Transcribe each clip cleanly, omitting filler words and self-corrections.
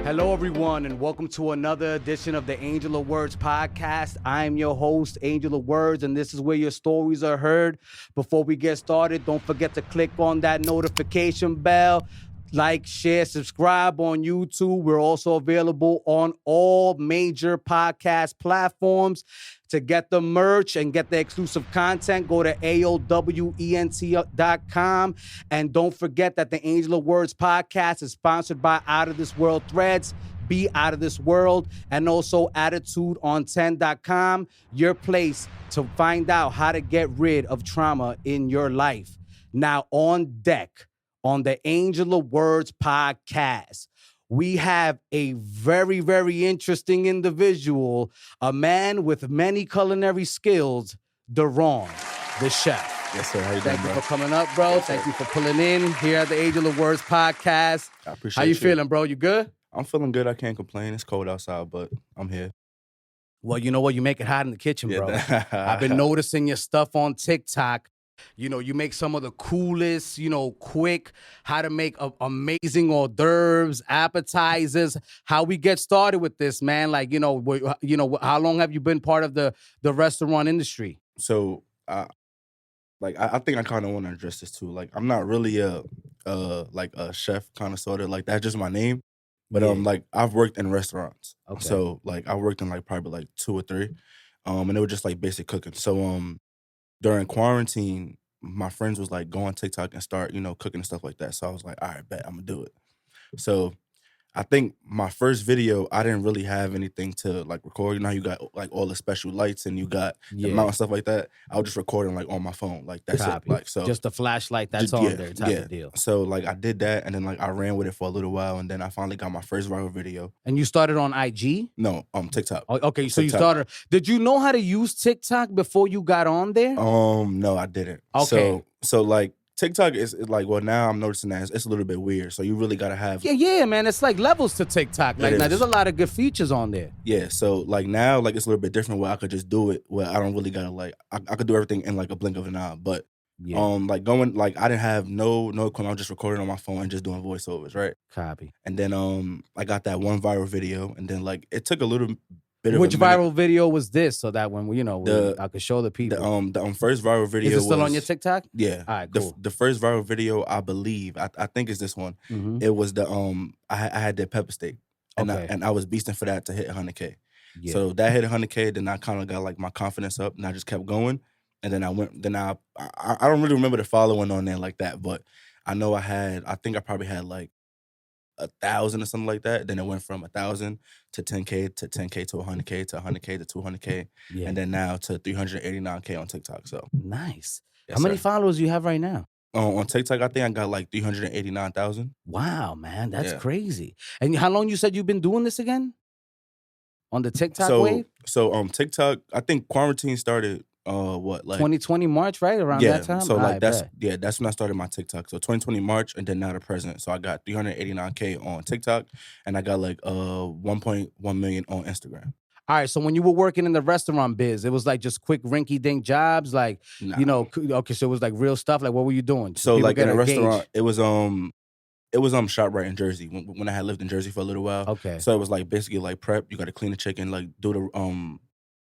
Hello, everyone, and welcome to another edition of the Angel of Words podcast. I'm your host, Angel of Words, and this is where your stories are heard. Before we get started, don't forget to click on that notification bell. Like, share, subscribe on YouTube. We're also available on all major podcast platforms. To get the merch and get the exclusive content, go to AOWENT.com. And don't forget that the Angel of Words podcast is sponsored by Out of This World Threads. Be out of this world, and also attitudeon10.com, your place to find out how to get rid of trauma in your life. Now, on deck on the Angel of Words podcast, we have a very, very interesting individual, a man with many culinary skills, Daron, the chef. Yes, sir. How you doing, Thank you bro? for coming up, bro. Yes, Thank sir. you for pulling in here at the Angel of Words podcast. I appreciate How you feeling, bro? You good? I'm feeling good. I can't complain. It's cold outside, but I'm here. Well, you know what? You make it hot in the kitchen, bro. I've been noticing your stuff on TikTok. You know, you make some of the coolest, quick, how to make amazing hors d'oeuvres, appetizers. How we get started with this, man? Like, how long have you been part of the restaurant industry? So, I think I kind of want to address this too. Like, I'm not really a chef, kind of sort of like that's just my name. But like I've worked in restaurants. Okay. So like I worked in like probably like 2 or 3, and it was just like basic cooking. So during quarantine, my friends was like, go on TikTok and start cooking and stuff like that. So I was like, all right, bet I'm gonna do it. So I think my first video, I didn't really have anything to like record. You know how you got like all the special lights and you got the mount and stuff like that. I was just recording like on my phone. Like that's Copy. it. Like so just a flashlight that's on there type of deal. So like I did that and then like I ran with it for a little while and then I finally got my first viral video. And you started on IG? No, TikTok. Oh, okay, so TikTok. you started. Did you know how to use TikTok before you got on there? No, I didn't. Okay. So like TikTok is like, well, now I'm noticing that it's a little bit weird. So you really gotta have Yeah, man. It's like levels to TikTok. Like now, there's a lot of good features on there. Yeah, so like now, like it's a little bit different where I could just do it where I don't really gotta like I could do everything in like a blink of an eye. But like going like I didn't have no equipment. I was just recording on my phone and just doing voiceovers, right? Copy. And then I got that one viral video, and then like it took a little bit of Which a minute. viral video was this? So that when I could show the people. The first viral video Is it still was, on your TikTok? Yeah. All right, cool. The first viral video, I believe, I think it's this one. Mhm. It was the I had that pepper steak, and Okay. I was beasting for that to hit 100K. Yeah. So that hit 100K, then I kind of got like my confidence up, and I just kept going. And then I went. Then I don't really remember the following on there like that, but I know I think I probably had like 1,000 or something like that. Then it went from 1,000 to 10K to 10K to 100K to 100K to 200K, Yeah. and then now to 389K on TikTok. So Nice. yes, How many sir. followers you have right now? On TikTok, I think I got like 389,000. Wow, man, that's Yeah. crazy. And how long you said you've been doing this again? On the TikTok wave? So TikTok, I think quarantine started what, like 2020 March, right? Around that time? So All like right, that's bet. that's when I started my TikTok. So 2020 March, and then now the present. So I got 389K on TikTok, and I got like 1.1 million on Instagram. All right, so when you were working in the restaurant biz, it was like just quick rinky-dink jobs, like, Nah. okay, so it was like real stuff. Like, what were you doing? So People like in get a gauge. restaurant, it was ShopRite in Jersey when I had lived in Jersey for a little while. Okay. So it was like basically like prep. You got to clean the chicken, like do the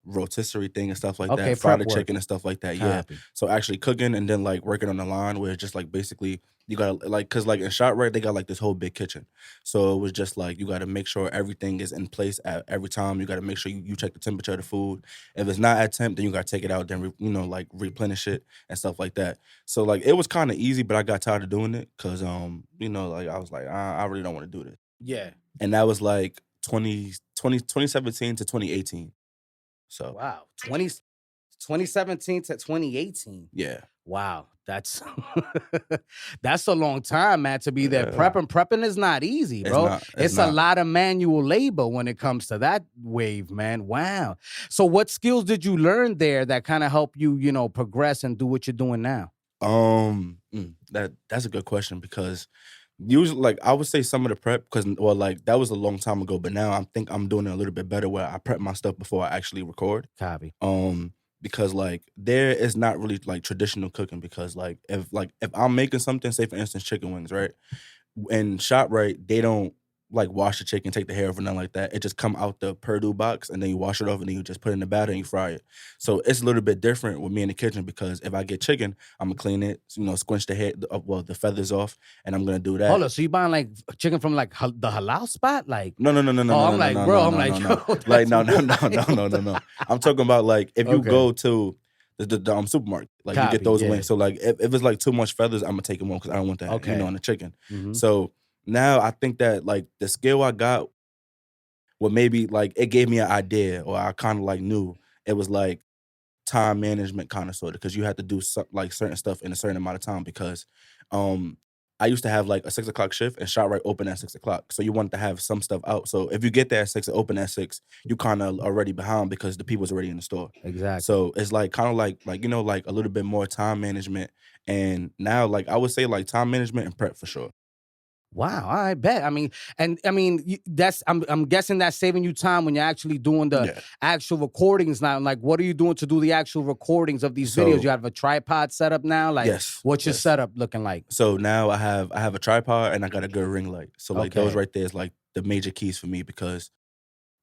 rotisserie thing and stuff like Okay, that, fry the prep work. chicken and stuff like that. Yeah. Copy. So actually cooking and then like working on the line where it's just like basically you gotta like, cause like in ShopRite they got like this whole big kitchen. So it was just like you gotta make sure everything is in place at every time. You gotta make sure you check the temperature of the food. If it's not at temp, then you gotta take it out, then like replenish it and stuff like that. So like it was kind of easy, but I got tired of doing it cause like I was like I really don't want to do this. Yeah. And that was like 2017 to 2018. So Wow. 2017 to 2018. yeah. Wow. That's that's a long time, man, to be there. Prepping is not easy, bro. It's a lot of manual labor when it comes to that wave, man. Wow. So what skills did you learn there that kind of help you, progress and do what you're doing now? That's a good question because usually, like, I would say some of the prep, because, well, like, that was a long time ago, but now I think I'm doing it a little bit better where I prep my stuff before I actually record. Copy. Because, like, there is not really, like, traditional cooking because, like, if I'm making something, say, for instance, chicken wings, right? In ShopRite, they don't like wash the chicken, take the hair off, or nothing like that. It just come out the Purdue box, and then you wash it off, and then you just put it in the batter and you fry it. So it's a little bit different with me in the kitchen because if I get chicken, I'm gonna clean it, squinch the head, the feathers off, and I'm gonna do that. Hold on, so you buying like chicken from like the halal spot? Like No. I'm like, bro, I'm like, yo, Like no. wild. I'm talking about like if you Okay. go to the supermarket, like you Copy, get those yeah. wings. So like if it's like too much feathers, I'm gonna take them off because I don't want that, Okay. on the chicken. Mhm. So now I think that like the skill I got, well, maybe like it gave me an idea, or I kind of like knew it was like time management kind of sort of because you had to do like certain stuff in a certain amount of time because I used to have like a 6 o'clock shift and ShopRite open at 6 o'clock. So you wanted to have some stuff out. So if you get there at 6 and open at 6, you kind of already behind because the people's already in the store. Exactly. So it's like kind of like like a little bit more time management. And now like I would say like time management and prep for sure. Wow, I bet. I mean, that's I'm guessing that's saving you time when you're actually doing the actual recordings now. Like, what are you doing to do the actual recordings of these videos? You have a tripod set up now. Like, yes, what's your setup looking like? So now I have a tripod and I got a good ring light. So like those right there is like the major keys for me because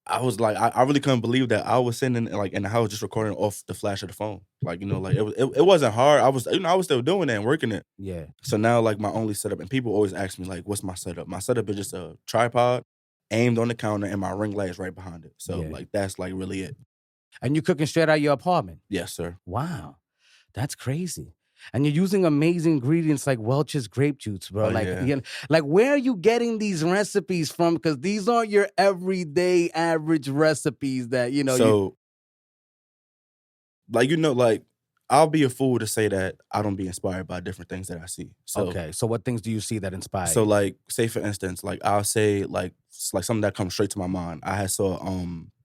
I was like, I really couldn't believe that I was sitting like in the house just recording off the flash of the phone. Like, like it wasn't hard. I was still doing it and working it. Yeah. So now like my only setup, and people always ask me like, what's my setup? My setup is just a tripod aimed on the counter and my ring light is right behind it. So like that's like really it. And you cooking straight out of your apartment? Yes, sir. Wow. That's crazy. And you're using amazing ingredients like Welch's grape juice, bro. Like where are you getting these recipes from? Because these aren't your everyday average recipes that, So, like, I'll be a fool to say that I don't be inspired by different things that I see. So, okay. So what things do you see that inspire you? So, like, say for instance, like I'll say like something that comes straight to my mind. I had saw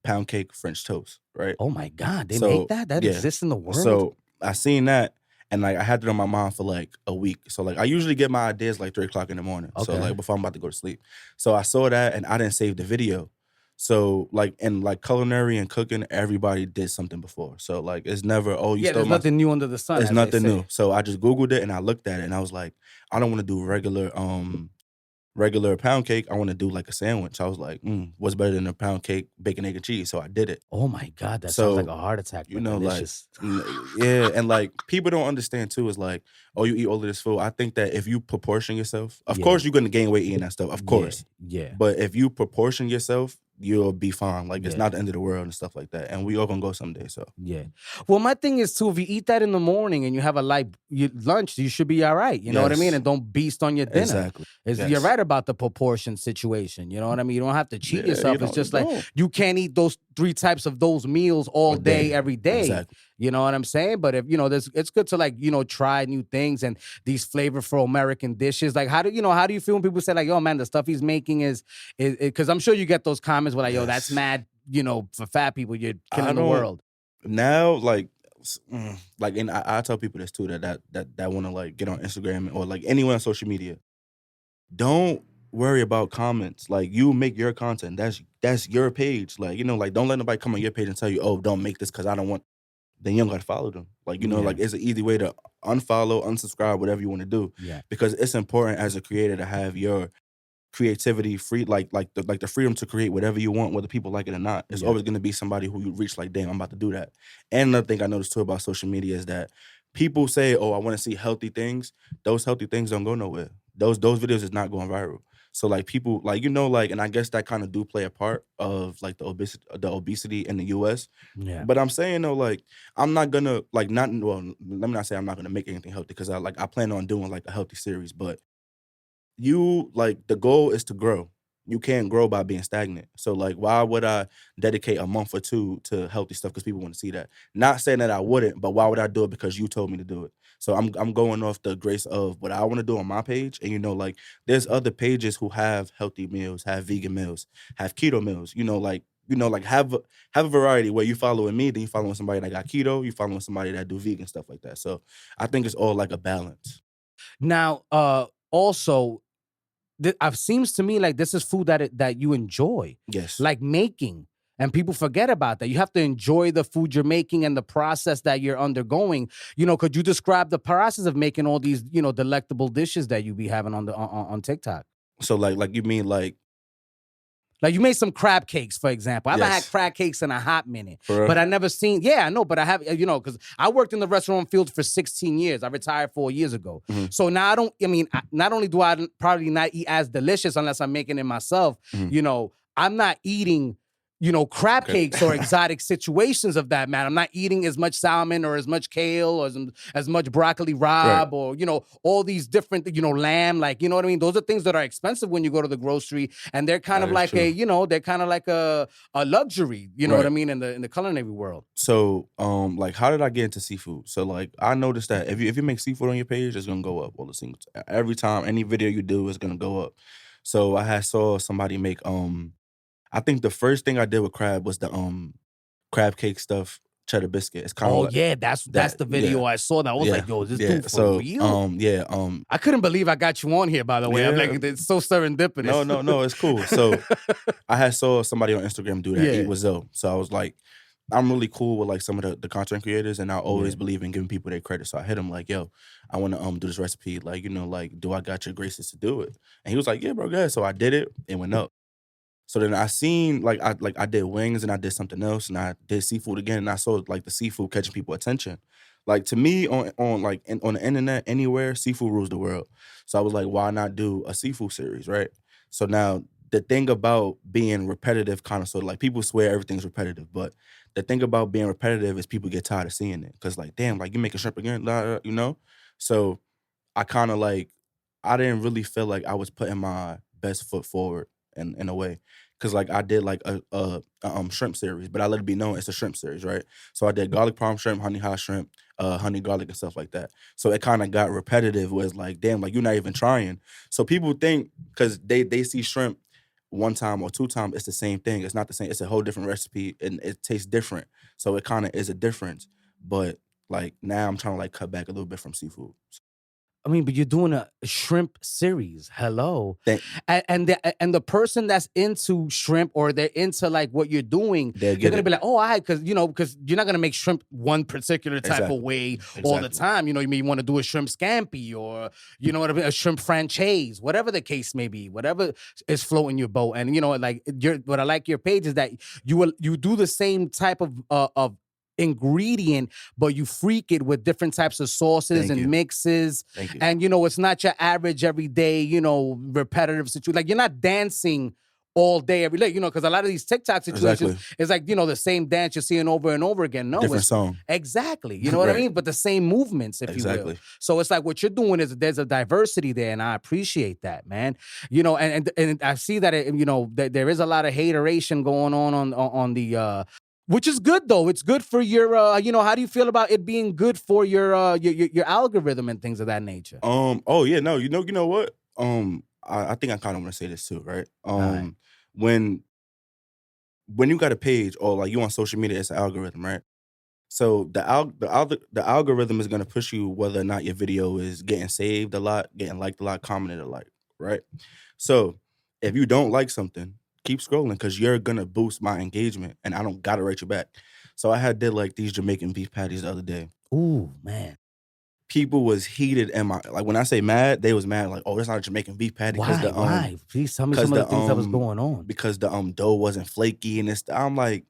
pound cake French toast, right? Oh my God, they make that? That exists in the world? So I seen that. And like I had it on my mind for like a week. So like I usually get my ideas like 3 o'clock in the morning. Okay. So like before I'm about to go to sleep. So I saw that and I didn't save the video. So like in like culinary and cooking, everybody did something before. So like it's never, there's nothing new under the sun. It's nothing new. So I just Googled it and I looked at it and I was like, I don't want to do regular pound cake. I want to do like a sandwich. I was like, what's better than a pound cake, bacon, egg, and cheese? So I did it. Oh my God, that sounds like a heart attack. Delicious. And like people don't understand too is like, oh, you eat all of this food. I think that if you proportion yourself, of course you're gonna gain weight eating that stuff, of course. Yeah. But if you proportion yourself, you'll be fine. Like it's not the end of the world and stuff like that. And we all gonna go someday. So Well, my thing is too, if you eat that in the morning and you have a light lunch, you should be all right. You know what I mean? And don't beast on your dinner. Exactly. You're right about the proportion situation. You know what I mean? You don't have to cheat yourself. It's just like you can't eat those 3 types of those meals all day, every day. Exactly. You know what I'm saying? But if it's good to like try new things and these flavorful American dishes. Like how do you feel when people say like, yo man, the stuff he's making is because I'm sure you get those comments where like, yo, that's mad. For fat people, you're killing the world. Now, like, and I tell people this too that want to like get on Instagram or like anywhere on social media. Don't worry about comments. Like you make your content. That's your page. Like like don't let nobody come on your page and tell you, oh, don't make this because I don't want. Then you don't gotta follow them. Like like it's an easy way to unfollow, unsubscribe, whatever you want to do. Yeah. Because it's important as a creator to have your creativity free, like the freedom to create whatever you want, whether people like it or not. It's always gonna be somebody who you reach like, damn, I'm about to do that. And another thing I noticed too about social media is that people say, oh, I want to see healthy things. Those healthy things don't go nowhere. Those videos is not going viral. So like people like and I guess that kind of do play a part of like the obesity in the US. Yeah. But I'm saying though, like I'm not gonna let me not say I'm not gonna make anything healthy because I plan on doing like a healthy series, but the goal is to grow. You can't grow by being stagnant. So like why would I dedicate a month or 2 to healthy stuff because people want to see that? Not saying that I wouldn't, but why would I do it because you told me to do it? So I'm going off the grace of what I want to do on my page. And like there's other pages who have healthy meals, have vegan meals, have keto meals, have a variety where you following me, then you following somebody that got keto, you following somebody that do vegan stuff like that. So I think it's all like a balance. Now, also it seems to me like this is food that you enjoy. Yes. Like making. And people forget about that. You have to enjoy the food you're making and the process that you're undergoing. Could you describe the process of making all these, delectable dishes that you be having on TikTok? So like you mean like Like you made some crab cakes, for example. I haven't had Yes. crab cakes in a hot minute, For real? but I never seen. Yeah, I know, but I have. You know, because I worked in the restaurant field for 16 years. I retired 4 years ago. Mhm. So now I don't. I mean, not only do I probably not eat as delicious unless I'm making it myself. Mhm. You know, I'm not eating. You know, crab Okay. cakes or exotic situations of that, man. I'm not eating as much salmon or as much kale or as much broccoli rabe or, you know, all these different, you know, lamb, like, you know what I mean? Those are things that are expensive when you go to the grocery, and they're kind That of is like true. a, you know, they're kind of like a luxury, you know Right. what I mean, in the culinary world. So, like, how did I get into seafood? So, like, I noticed that if you make seafood on your page, it's gonna go up all the single every time any video you do is gonna go up. So I had saw somebody make I think the first thing I did with crab was the crab cake stuff cheddar biscuit. It's kind of Oh like yeah, that's that. the video I saw. That I was Yeah, like, yo, is this yeah. dude for So, real? yeah, I couldn't believe I got you on here, by the way. I'm yeah. like, it's so serendipitous. No, it's cool. So I had saw somebody on Instagram do that, Yeah. Eat with Zoe. So I was like, I'm really cool with like some of the content creators, and I always Yeah. believe in giving people their credit. So I hit him like, yo, I want to do this recipe. Like, you know, like, do I got your graces to do it? And he was like, yeah, bro, go ahead. So I did it. It went up. So then I seen I did wings and I did something else and I did seafood again and I saw like the seafood catching people attention. Like to me on on the internet anywhere, seafood rules the world. So I was like, why not do a seafood series, right? So now the thing about being repetitive kind of sort of like people swear everything's repetitive, but the thing about being repetitive is people get tired of seeing it because like damn, like you making shrimp again, you know. So I kind of like I didn't really feel like I was putting my best foot forward in a way. Cause like I did like a shrimp series, but I let it be known it's a shrimp series, right? So I did garlic parm shrimp, honey hot shrimp, honey garlic and stuff like that. So it kind of got repetitive, was like, damn, like you're not even trying. So people think because they see shrimp one time or two times, it's the same thing. It's not the same. It's a whole different recipe and it tastes different. So it kind of is a difference. But like now I'm trying to like cut back a little bit from seafood. I mean, but you're doing a shrimp series. Hello. Thank- And the person that's into shrimp or they're into like what you're doing, They'll they're get gonna it. be like, oh, because you know, because you're not gonna make shrimp one particular type Exactly. of way all the Exactly. time. You know, you may want to do a shrimp scampi or you know what I mean, a shrimp franchise, whatever the case may be, whatever is floating your boat. And you know, like what I like your page is that you do the same type of ingredient, but you freak it with different types of sauces Thank and you. mixes. Thank you. And you know, it's not your average everyday, you know, repetitive situation. Like you're not dancing all day every day, you know, because a lot of these TikTok situations Exactly. is like, you know, the same dance you're seeing over and over again. No, Different it's song. exactly, you know what I Right. mean? But the same movements, if you will. Exactly. So it's like what you're doing is there's a diversity there, and I appreciate that, man. You know, and I see that you know that there is a lot of hateration going on the which is good though. It's good for your you know, how do you feel about it being good for your algorithm and things of that nature? Oh yeah, no, you know what? I think I kind of want to say this too, right? right. When you got a page or like you on social media, it's an algorithm, right? So the algorithm is gonna push you whether or not your video is getting saved a lot, getting liked a lot, commented a lot, right? So if you don't like something, keep scrolling because you're gonna boost my engagement, and I don't gotta write you back. So I had did like these Jamaican beef patties the other day. Ooh, man. People was heated in my like when I say mad, they was mad like, oh, that's not a Jamaican beef patty because Why? Please tell me some of the things that was going on. because the dough wasn't flaky and it's I'm like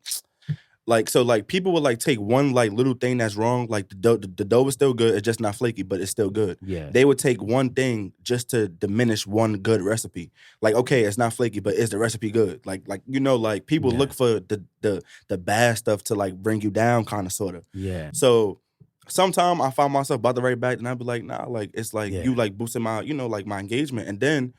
so like people would like take one like little thing that's wrong, like the dough was still good, it's just not flaky, but it's still good. Yeah. They would take one thing just to diminish one good recipe. Like, okay, it's not flaky, but is the recipe good? Like you know, like people Yeah. look for the bad stuff to like bring you down, kind of sort of. Yeah. So sometimes I find myself about to write back and I'd be like, nah, like it's like Yeah. you like boosting my, you know, like my engagement. And then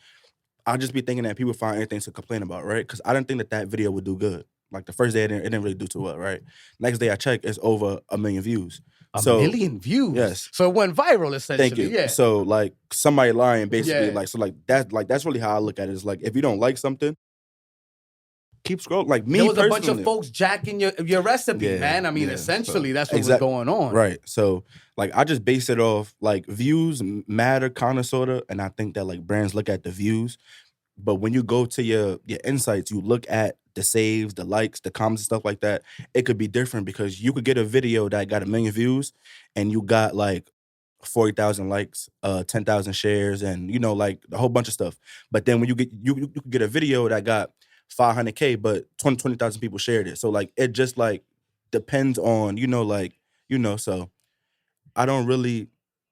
I just be thinking that people find anything to complain about, right? Because I didn't think that video would do good. Like the first day it didn't really do too well, right? Next day I check, it's over 1 million views. A So million views. yes. So it went viral essentially. thank you. Yeah. So like somebody lying basically, Yeah. like so like that's really how I look at it. It's like if you don't like something, keep scrolling. Like me There was personally, a bunch of folks jacking your recipe, Yeah, man. I mean, yeah. essentially, So, that's what was exact- going on. right? So like I just base it off like views matter, kind of sorta, and I think that like brands look at the views, but when you go to your insights, you look at the saves, the likes, the comments, and stuff like that. It could be different because you could get a video that got 1 million views, and you got like 40,000 likes, 10,000 shares, and you know like a whole bunch of stuff. But then when you could get a video that got 500K, but 20,000 people shared it. So like it just like depends on, so I don't really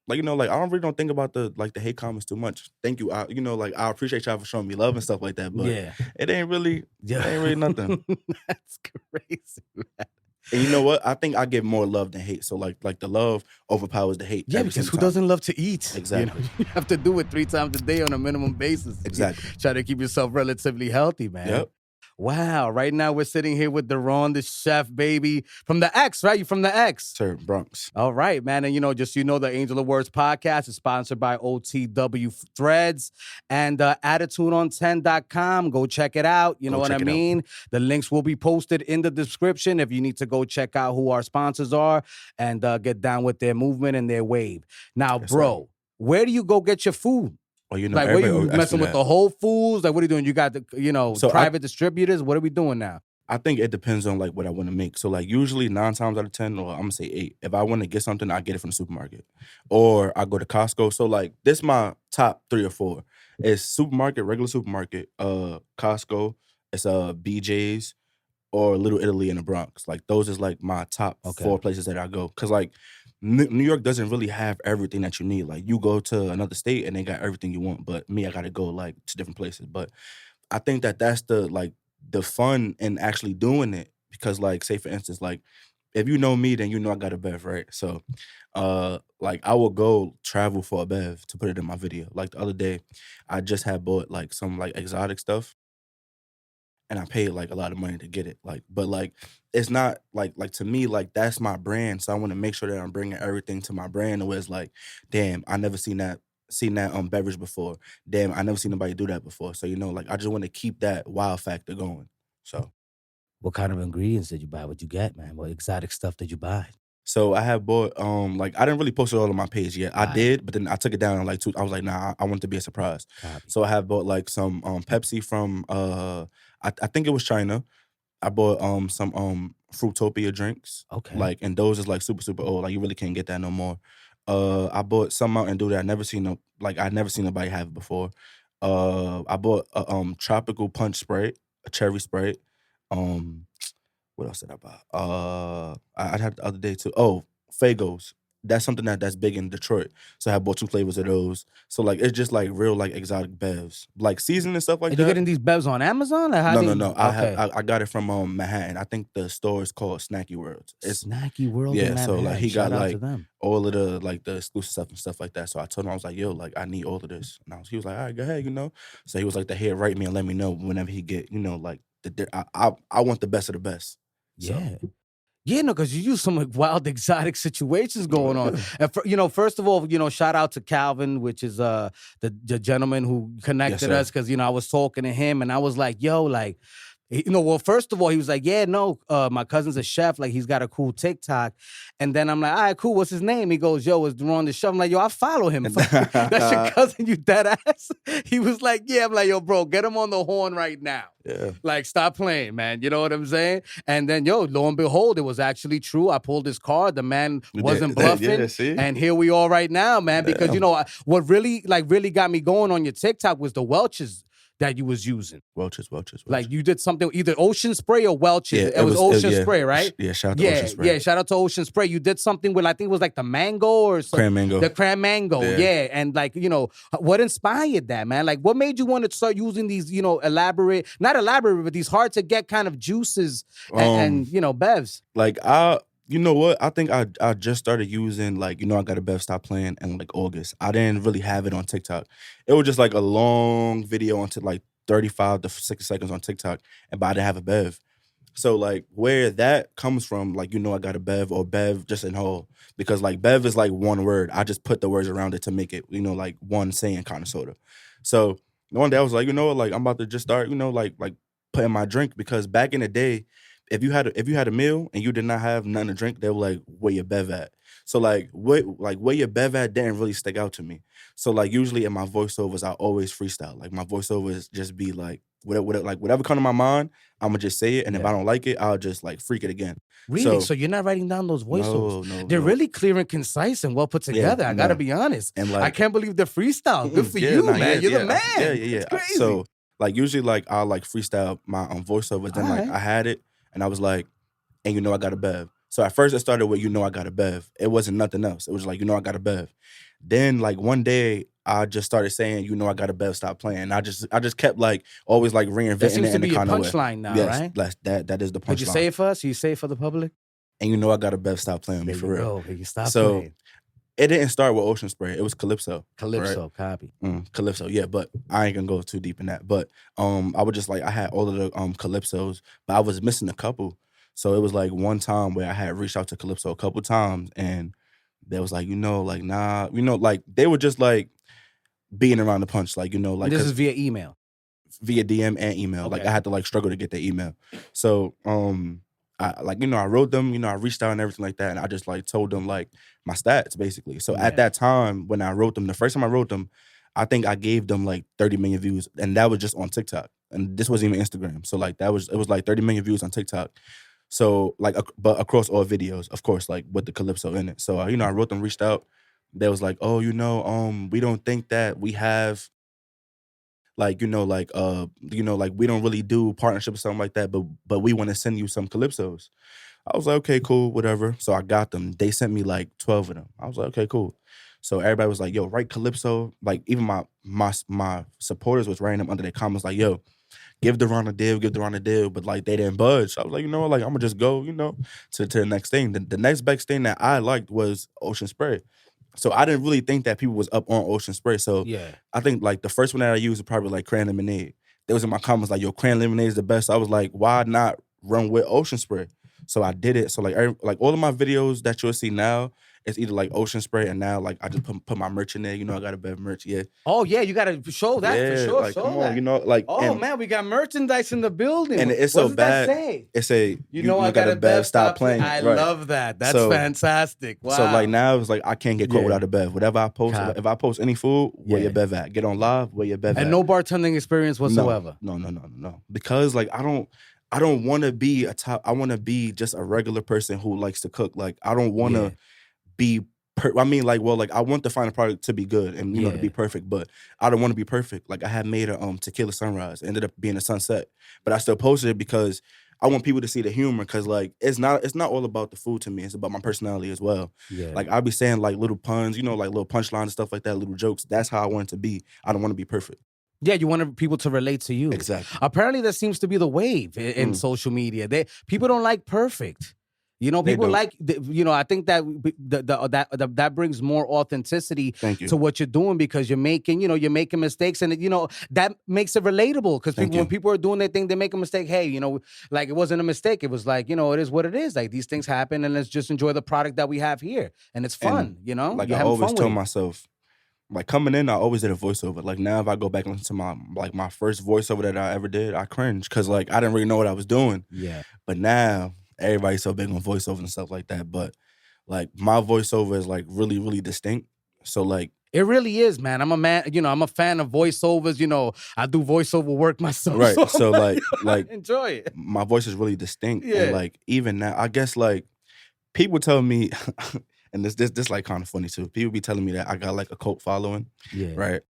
like, I don't really think about the hate comments too much. Thank you. I appreciate y'all for showing me love and stuff like that, but it ain't really nothing. That's crazy, man. And you know what? I think I get more love than hate. So like the love overpowers the hate. Yeah, because who doesn't love to eat? Exactly. You have to do it 3 times a day on a minimum basis. Exactly. Try to keep yourself relatively healthy, man. Yep. Wow. Right now we're sitting here with Daron, the chef, baby. From the X, right? You from the X? Sir, Bronx. All right, man. And, the Angel of Words podcast is sponsored by OTW Threads and attitudeon10.com. Go check it out. You know what I mean? The links will be posted in the description if you need to go check out who our sponsors are and get down with their movement and their wave. Now, bro, where do you go get your food? Oh, like, what are you messing with the Whole Foods? Like, what are you doing? You got the, private distributors? What are we doing now? I think it depends on, like, what I want to make. So, like, usually 9 times out of 10, or I'm going to say 8, if I want to get something, I get it from the supermarket. Or I go to Costco. So, like, this is my top 3 or 4. It's supermarket, regular supermarket, Costco, it's BJ's, or Little Italy in the Bronx. Like, those is, like, my top 4 places that I go. Because, like, New York doesn't really have everything that you need. Like, you go to another state and they got everything you want. But me, I got to go, like, to different places. But I think that's the fun in actually doing it. Because, like, say, for instance, like, if you know me, then you know I got a bev, right? So, like, I will go travel for a bev to put it in my video. Like, the other day, I just had bought, like, some, like, exotic stuff. And I paid, like, a lot of money to get it. Like, but, like, it's not, like to me, like, that's my brand. So I want to make sure that I'm bringing everything to my brand. Where it's like, damn, I never seen that beverage before. Damn, I never seen nobody do that before. So, like, I just want to keep that wow factor going. So. What kind of ingredients did you buy? What'd you get, man? What exotic stuff did you buy? So I have bought, like, I didn't really post it all on my page yet. I did, but then I took it down in like 2. I was like, nah, I want it to be a surprise. Copy. So I have bought like some Pepsi from, I think it was China. I bought some Fruitopia drinks. Okay. Like, and those is like super, super old. Like, you really can't get that no more. I bought some Mountain Dew that I never seen nobody have it before. I bought a tropical punch Sprite, a cherry Sprite. What else did I buy? I had the other day too. Oh, Fagos. That's something that's big in Detroit. So I bought 2 flavors of those. So like it's just like real like exotic bevs, like seasoning and stuff like that. You getting these bevs on Amazon? Or No. I got it from Manhattan. I think the store is called Snacky World. It's Snacky World. Yeah. In so like he Shout got out like to them. all of the like the exclusive stuff and stuff like that. So I told him, I was like, yo, like I need all of this. And he was like, all right, go ahead, So he was like, he'll write me and let me know whenever he get, like I want the best of the best. Yeah. So. Yeah, no, because you use some wild exotic situations going on. And first of all, shout out to Calvin, which is the gentleman who connected us, because I was talking to him and I was like, yo, like, well, first of all, he was like, yeah, no, my cousin's a chef. Like, he's got a cool TikTok. And then I'm like, all right, cool. What's his name? He goes, yo, it's Daron the chef. I'm like, yo, I follow him. That's your cousin, you dead ass? He was like, yeah. I'm like, yo, bro, get him on the horn right now. Yeah. Like, stop playing, man. You know what I'm saying? And then, lo and behold, it was actually true. I pulled his card. The man wasn't bluffing. And here we are right now, man. Because, what really got me going on your TikTok was the Welch's that you was using. Welch's. Like, you did something, either Ocean Spray or Welch's. Yeah, it was Ocean Spray, right? Yeah, shout out to Ocean Spray. Yeah, shout out to Ocean Spray. You did something with, I think it was like the mango or something. Cran mango. The cran mango, yeah. And like, what inspired that, man? Like, what made you want to start using these, not elaborate, but these hard to get kind of juices and bevs? Like, you know what? I think I just started using, like, I got a bev Stop Playing in like August. I didn't really have it on TikTok. It was just like a long video onto like 35 to 60 seconds on TikTok, but I didn't have a bev. So like where that comes from, like, I got a bev or bev just in whole, because like bev is like one word. I just put the words around it to make it, like one saying kind of sort of. So one day I was like, like I'm about to just start, like putting my drink, because back in the day, if you had a meal and you did not have nothing to drink, they were like, where your bev at? So like where your bev at didn't really stick out to me. So like usually in my voiceovers, I always freestyle. Like my voiceovers just be like whatever come to my mind, I'ma just say it. And if I don't like it, I'll just like freak it again. Really? So you're not writing down those voiceovers? No. They're really clear and concise and well put together. I gotta be honest. And like, I can't believe the freestyle. Good for you, man. You're the man. Yeah. It's crazy. So Like usually like I'll like freestyle my voiceovers. Then like I had it and I was like, and you know I got a bev. So at first it started with, you know I got a bev. It wasn't nothing else. It was like, you know I got a bev. Then like one day I just started saying, you know I got a bev, stop playing. I just kept like always like reinventing That seems it to in be the your kind of way. punchline now, Yes, right? that is the punchline. Could you say it for us? Can you say it for the public? And you know I got a bev, stop playing with me There for you real. go. You stop So playing. it didn't start with Ocean Spray. It was Calypso. Calypso, right? copy. Calypso, yeah, but I ain't gonna go too deep in that. But I would just like I had all of the Calypsos, but I was missing a couple. So it was like one time where I had reached out to Calypso a couple times, and they was like, you know, like nah, you know, like they were just like being around the punch, like you know, like This is via email, via DM and email. Like Okay. I had to like struggle to get their email. So I like, you know, I wrote them, you know, I reached out and everything like that, and I just like told them like my stats basically. So Yeah. at that time when I wrote them, the first time I wrote them, I think I gave them like 30 million views, and that was just on TikTok, and this wasn't even Instagram. So like it was like 30 million views on TikTok. So like, but across all videos, of course, like with the Calypso in it. So you know, I wrote them, reached out. They was like, oh, you know, we don't think that we have like, you know, like we don't really do partnerships or something like that, but we want to send you some Calypsos. I was like, okay, cool, whatever. So I got them. They sent me like 12 of them. I was like, okay, cool. So everybody was like, yo, write Calypso. Like even my supporters was writing them under their comments like, yo, give Daron a deal, but like they didn't budge. I was like, you know what, like I'm gonna just go, you know, to the next thing. The next best thing that I liked was Ocean Spray. So I didn't really think that people was up on Ocean Spray. So Yeah. I think like the first one that I used was probably like Cran Lemonade. They was in my comments like, yo, Cran Lemonade is the best. So I was like, why not run with Ocean Spray? So I did it. So like all of my videos that you'll see now, it's either like Ocean Spray, and now like I just put my merch in there. You know, I got a better merch, yeah. Oh yeah, you gotta show that for sure. Like show come that. on, you know, like Oh man, we got merchandise in the building. and it's what so does bad. That say? It say You know I got a bev, stop playing. I right. love that. That's So- fantastic. Wow. So like now it's like I can't get caught Yeah. without a bev. Whatever I post, Copy. if I post any food, where Yeah. your bev at? Get on live, where your bev at? and no bartending experience whatsoever. No. Because like I don't want to be I want to be just a regular person who likes to cook. Like I don't want to Yeah. be I mean like I want the final product to be good and you know to Yeah. be perfect, but I don't want to be perfect. Like I had made a tequila sunrise, ended up being a sunset, but I still posted it because I want people to see the humor, because like it's not all about the food to me. It's about my personality as well. Yeah. Like I'll be saying like little puns, you know, like little punchlines and stuff like that, little jokes. That's how I want it to be. I don't want to be perfect. Yeah, you want people to relate to you. Exactly. Apparently, that seems to be the wave in social media. People don't like perfect. You know, people don't. like, you know, I think that that brings more authenticity Thank you. to what you're doing, because you're making mistakes, and you know that makes it relatable. Because when people are doing their thing, they make a mistake. Hey, you know, like it wasn't a mistake. It was like, you know, it is what it is. Like these things happen, and let's just enjoy the product that we have here, and it's fun. And, you know, like you're I having always fun tell with it. myself, like coming in, I always did a voiceover. Like now, if I go back and listen to my first voiceover that I ever did, I cringe because like I didn't really know what I was doing. Yeah. But now everybody's so big on voiceovers and stuff like that. But like my voiceover is like really, really distinct. So like it really is, man. I'm a man, you know, I'm a fan of voiceovers. You know, I do voiceover work myself. right. So like enjoy it. My voice is really distinct. Yeah. And like even now, I guess like people tell me, and this like kind of funny too. People be telling me that I got like a cult following. Yeah. Right.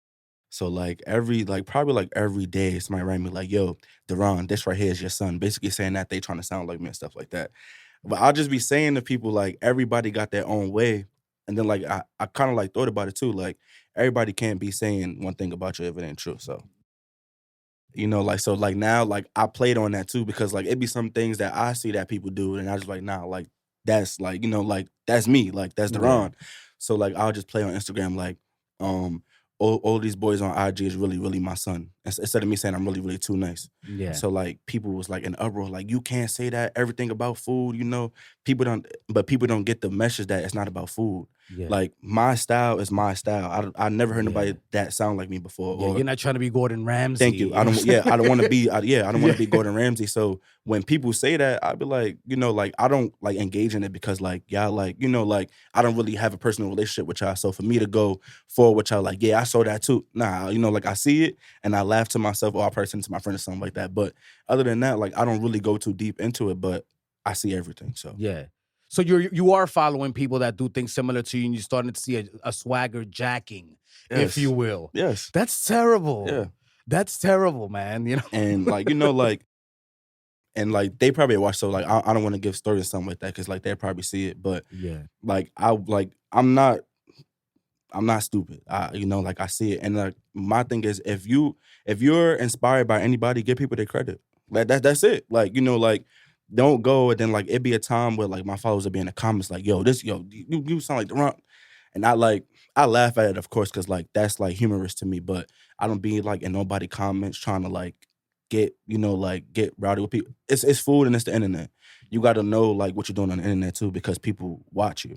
So like probably every day somebody write me like, yo, Daron, this right here is your son. Basically saying that they trying to sound like me and stuff like that. But I'll just be saying to people like everybody got their own way. And then like I kind of like thought about it too. Like everybody can't be saying one thing about you if it ain't true. So you know, like so like now like I played on that too, because like it be some things that I see that people do and I just like, nah, like that's like, you know, like that's me, like that's Daron. Yeah. So like I'll just play on Instagram like all these boys on IG is really, really my son. Instead of me saying I'm really, really too nice. Yeah. So like people was like in uproar, like you can't say that, everything about food, you know. People don't get the message that it's not about food. Yeah. Like my style is my style. I never heard nobody that sound like me before. Yeah, you're not trying to be Gordon Ramsay. Thank you. I don't want to be. I don't want to be Gordon Ramsay. So when people say that, I'd be like, you know, like I don't like engage in it because like y'all like, you know, like I don't really have a personal relationship with y'all. So for me to go forward with y'all, like, yeah, I saw that too. Nah, you know, like I see it and I laugh to myself or I person to my friend or something like that. But other than that, like I don't really go too deep into it. But I see everything. So yeah. So you are following people that do things similar to you, and you're starting to see a swagger jacking, if you will. Yes. That's terrible. Yeah. That's terrible, man. You know. And like, you know, like, and like they probably watch, so like I don't want to give stories and something like that because like they probably see it, but Yeah. like I'm not stupid. You know, like I see it, and like my thing is if you're inspired by anybody, give people their credit. Like that's it. Like, you know, like don't go and then like it'd be a time where like my followers would be in the comments like, yo, you sound like Daron. And I laugh at it, of course, because like that's like humorous to me, but I don't be like in nobody comments trying to like get, you know, like get rowdy with people. It's food and it's the internet. You got to know like what you're doing on the internet too, because people watch you.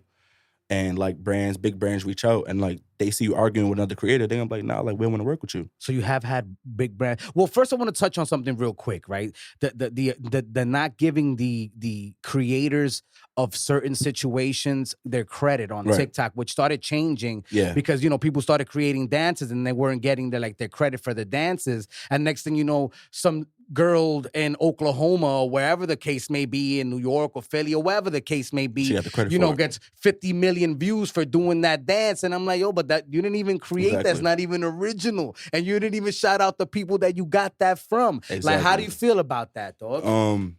And like big brands reach out and like they see you arguing with another creator, they're gonna be like, nah, like we want to work with you. So you have had big brand. Well, first I want to touch on something real quick, right? The not giving the creators of certain situations their credit on Right. TikTok, which started changing Yeah. because, you know, people started creating dances and they weren't getting their credit for the dances. And next thing you know, some girl in Oklahoma or wherever the case may be, in New York or Philly or wherever the case may be, She got the credit you for know, it. gets 50 million views for doing that dance. And I'm like, yo, but that you didn't even create. Exactly. That's not even original. And you didn't even shout out the people that you got that from. Exactly. Like, how do you feel about that, dog?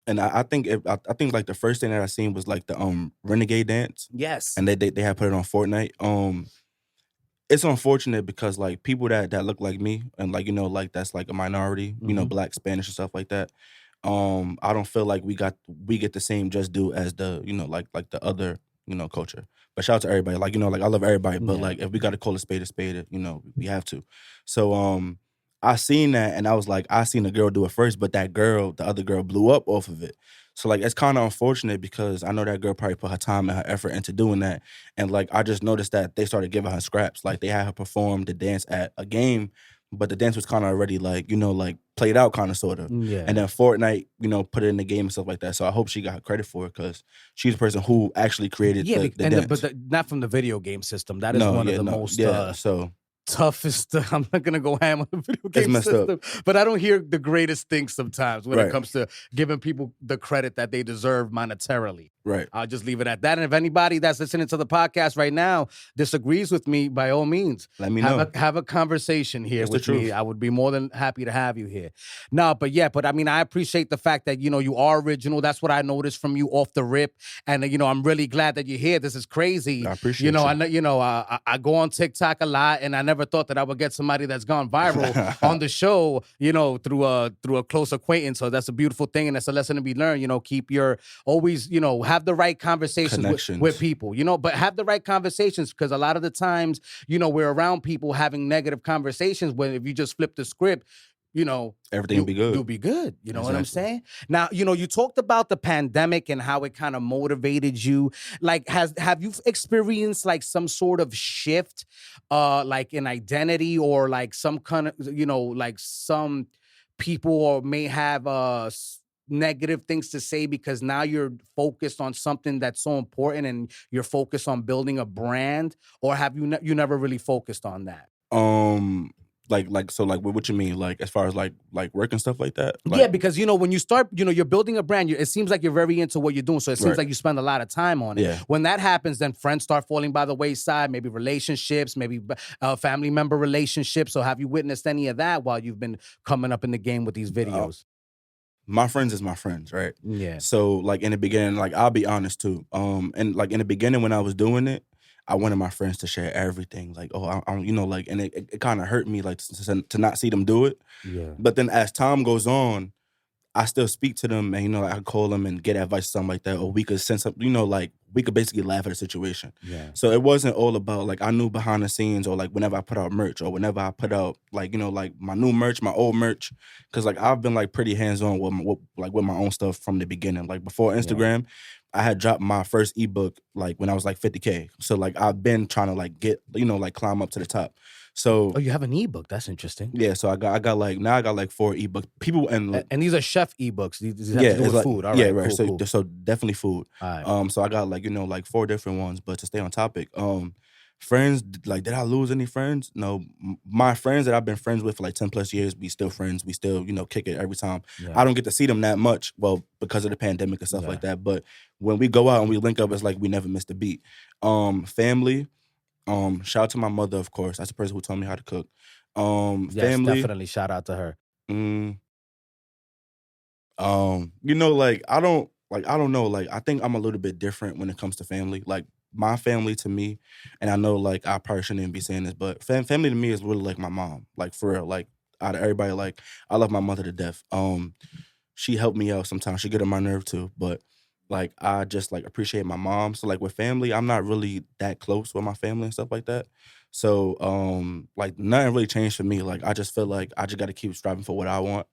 And I think I think like the first thing that I seen was like the Renegade dance. Yes. And they had put it on Fortnite. It's unfortunate because like people that look like me and like, you know, like that's like a minority, you know, Black, Spanish and stuff like that. I don't feel like we get the same just due as the, you know, like the other, you know, culture. But shout out to everybody. Like, you know, like I love everybody, but like if we got to call a spade, you know, we have to. So I seen that and I was like, I seen a girl do it first, but that girl, the other girl, blew up off of it. So like it's kind of unfortunate because I know that girl probably put her time and her effort into doing that. And like I just noticed that they started giving her scraps. Like they had her perform the dance at a game, but the dance was kind of already like, you know, like played out kind of sort of. Yeah. And then Fortnite, you know, put it in the game and stuff like that. So I hope she got her credit for it because she's the person who actually created the dance. But not from the video game system. That is one of the most toughest. I'm not gonna go ham on the video game system, but I don't hear the greatest things sometimes when it comes to giving people the credit that they deserve monetarily. Right. I'll just leave it at that. And if anybody that's listening to the podcast right now disagrees with me, by all means, let me know. Have a conversation here with me. I would be more than happy to have you here. No, but I mean, I appreciate the fact that, you know, you are original. That's what I noticed from you off the rip. And, you know, I'm really glad that you're here. This is crazy. I appreciate I go on TikTok a lot, and I never thought that I would get somebody that's gone viral on the show, you know, through a close acquaintance. So that's a beautiful thing, and that's a lesson to be learned. You know, keep your always, you know, have the right conversations with people, you know, but have the right conversations, because a lot of the times, you know, we're around people having negative conversations when if you just flip the script, you know, everything will be good. You'll be good. You know what I'm saying? Now, you know, you talked about the pandemic and how it kind of motivated you. Like, have you experienced like some sort of shift, like in identity, or like some kind of, you know, like some people or may have negative things to say because now you're focused on something that's so important and you're focused on building a brand, or have you never really focused on that? So what you mean, like as far as like work and stuff like that? Like, yeah, because you know when you start, you know, you're building a brand, it seems like you're very into what you're doing, so it seems like you spend a lot of time on it. Yeah. When that happens, then friends start falling by the wayside, maybe relationships, maybe family member relationships. So have you witnessed any of that while you've been coming up in the game with these videos? My friends is my friends, right? Yeah. So like in the beginning, like I'll be honest too. And like in the beginning when I was doing it, I wanted my friends to share everything. Like, oh, I you know, like, and it kind of hurt me like to not see them do it. Yeah. But then as time goes on, I still speak to them, and you know, like, I call them and get advice, something like that, or we could send something, you know, like we could basically laugh at the situation. Yeah. So it wasn't all about like I knew behind the scenes, or like whenever I put out merch, or whenever I put out like, you know, like my new merch, my old merch, because like I've been like pretty hands on with my own stuff from the beginning. Like before Instagram, I had dropped my first ebook like when I was like 50K. So like I've been trying to like get, you know, like climb up to the top. So you have an ebook. That's interesting. Yeah, so I got like 4 ebooks. People and these are chef ebooks. These have to do with like, food. All yeah, right. right. Cool. So definitely food. All right. So I got like, you know, like 4 different ones. But to stay on topic, friends, like, did I lose any friends? No, my friends that I've been friends with for like 10 plus years, we still friends. We still, you know, kick it every time. Yeah. I don't get to see them that much, well, because of the pandemic and stuff like that. But when we go out and we link up, it's like we never missed a beat. Family. Shout out to my mother, of course. That's the person who taught me how to cook. Yes, Family. definitely. Shout out to her. Mm, you know, like I don't know. Like I think I'm a little bit different when it comes to family. Like my family to me, and I know like I probably shouldn't even be saying this, but family to me is really like my mom. Like for real. Like out of everybody, like I love my mother to death. She helped me out sometimes. She get on my nerve too, but like I just like appreciate my mom. So like with family, I'm not really that close with my family and stuff like that. So like nothing really changed for me. Like I just feel like I just got to keep striving for what I want.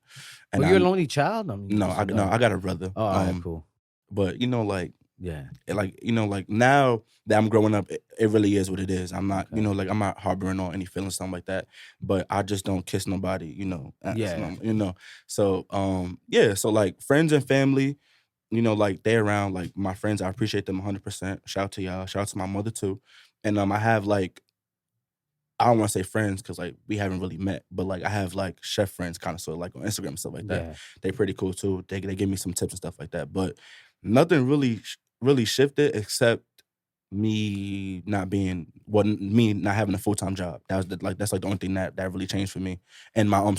And Well, you're an only child? I mean, no, just a no, daughter. I got a brother. Oh, all right, cool. But you know, like Yeah. like you know, like now that I'm growing up, it really is what it is. I'm not, you Okay. know, like I'm not harboring on any feelings, something like that. But I just don't kiss nobody, you know. Yeah. You know. So yeah. So like friends and family, you know, like they around. Like my friends, I appreciate them 100%. Shout out to y'all. Shout out to my mother too. And I have like I don't want to say friends because like we haven't really met, but like I have like chef friends kind of sort of like on Instagram and stuff like that. Yeah. They pretty cool too. They give me some tips and stuff like that. But nothing really really shifted except me not being me not having a full-time job. That was that's like the only thing that really changed for me, and my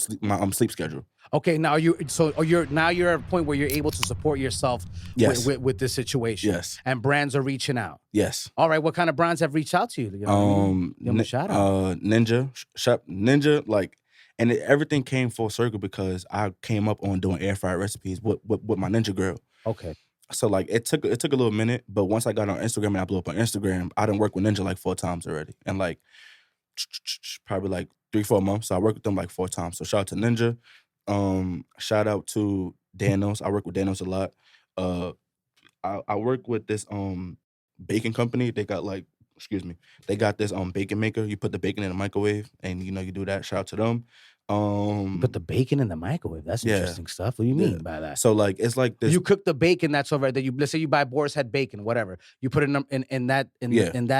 sleep schedule. Okay, now you're at a point where you're able to support yourself Yes. with this situation. Yes. And brands are reaching out. Yes. All right, what kind of brands have reached out to you? You know what I mean? Give them a shout out. Ninja, Chef Ninja, like, and everything came full circle because I came up on doing air fryer recipes with my Ninja girl. Okay. So like it took a little minute, but once I got on Instagram and I blew up on Instagram, I done worked with Ninja like 4 times already, and like probably like 3-4 months. So I worked with them like 4 times. So shout out to Ninja. Shout out to Danos. I work with Danos a lot. I work with this baking company. They got like, excuse me, they got this bacon maker. You put the bacon in the microwave and you know you do that. Shout out to them. You put the bacon in the microwave. That's interesting stuff. What do you mean by that? So like it's like this. You cook the bacon that's over that let's say you buy Boar's Head bacon, whatever. You put it in that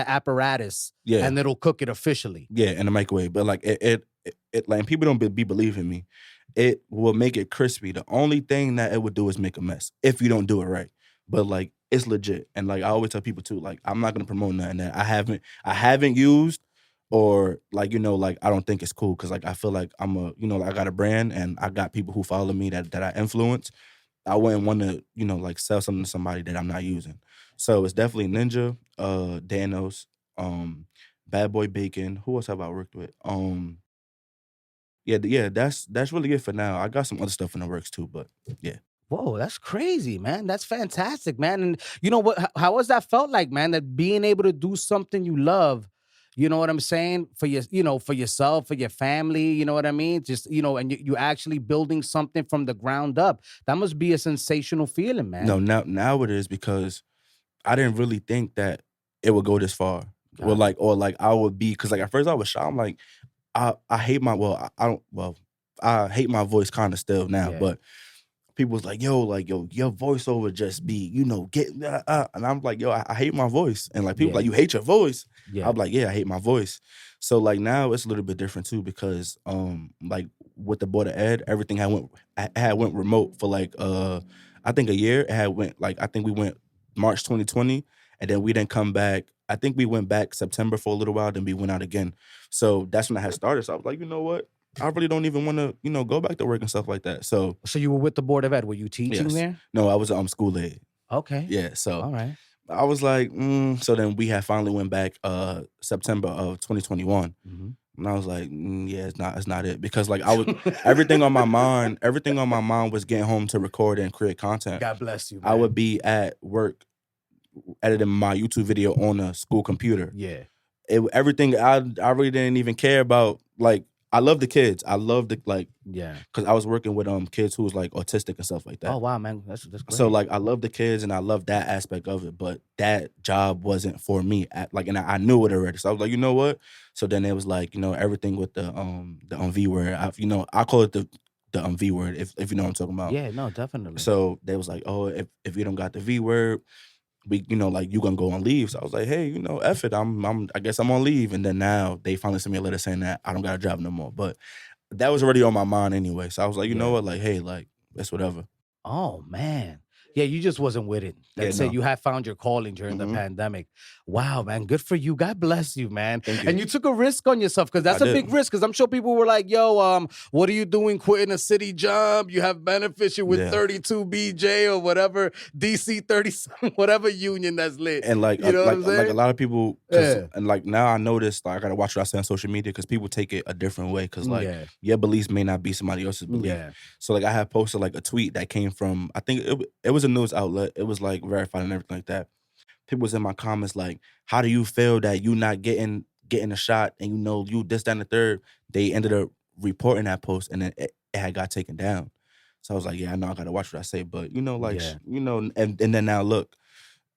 apparatus, and it'll cook it officially. Yeah, in the microwave. But like it like and people don't be believing me. It will make it crispy. The only thing that it would do is make a mess if you don't do it right. But like it's legit. And like I always tell people too, like I'm not gonna promote nothing that I haven't used, or like, you know, like I don't think it's cool because like I feel like I'm like I got a brand and I got people who follow me that I influence. I wouldn't want to, you know, like sell something to somebody that I'm not using. So it's definitely Ninja, Danos, Bad Boy Bacon. Who else have I worked with? Yeah, that's really it for now. I got some other stuff in the works too, but yeah. Whoa, that's crazy, man. That's fantastic, man. And you know what? How has that felt like, man? That being able to do something you love, you know what I'm saying? For for yourself, for your family, you know what I mean? Just, and you actually building something from the ground up. That must be a sensational feeling, man. No, now it is because I didn't really think that it would go this far. Or like I would be, because like at first I was shy. I'm like, I hate my I hate my voice kind of still now, but people was like, yo, your voiceover just be, get and I'm like, yo, I hate my voice. And like people like, you hate your voice. I'm like, yeah, I hate my voice. So like now it's a little bit different too, because like with the Board of Ed, everything had went remote for like I think a year. It had went like, I think we went March 2020, and then we didn't come back. I think we went back September for a little while, then we went out again. So that's when I had started. So I was like, you know what? I really don't even want to, go back to work and stuff like that. So you were with the Board of Ed. Were you teaching there? No, I was school aide. Okay. Yeah. So all right. I was like, so then we had finally went back September of 2021. Mm-hmm. And I was like, yeah, it's not it. Because like I was everything on my mind was getting home to record and create content. God bless you, man. I would be at work editing my YouTube video on a school computer. Yeah. Everything I really didn't even care about. Like, I love the kids. I love the because I was working with kids who was like autistic and stuff like that. Oh wow, man, that's great. So like I love the kids and I love that aspect of it, but that job wasn't for me. And I knew it already. So I was like, you know what? So then it was like, everything with the V word. I call it the V word if you know what I'm talking about. Yeah, no, definitely. So they was like, oh, if you don't got the V word, we, like, you gonna go on leave. So I was like, hey, F it. I guess I'm on leave. And then now they finally sent me a letter saying that I don't got a job no more. But that was already on my mind anyway. So I was like, you know what? Like, hey, like, it's whatever. Oh, man. Yeah, you just wasn't with it. That's Yeah, it. no. You had found your calling during the pandemic. Wow, man. Good for you. God bless you, man. Thank you. And you took a risk on yourself because that's I a did. big risk. Because I'm sure people were like, yo, what are you doing quitting a city job? You have benefits. You're with Yeah. 32 BJ or whatever, DC 37, whatever union that's lit. And like You know what I'm like a saying? lot of people, cause Yeah. and like now I noticed like I gotta watch what I say on social media because people take it a different way. Cause like Yeah. your beliefs may not be somebody else's belief. Yeah. So like I had posted like a tweet that came from I think it was a news outlet. It was like verified and everything like that. People was in my comments like, how do you feel that you not getting a shot and you know you this, that, and the third? They ended up reporting that post and then it had got taken down. So I was like, yeah, I know I gotta watch what I say, but you know, like Yeah. you know, and then now look,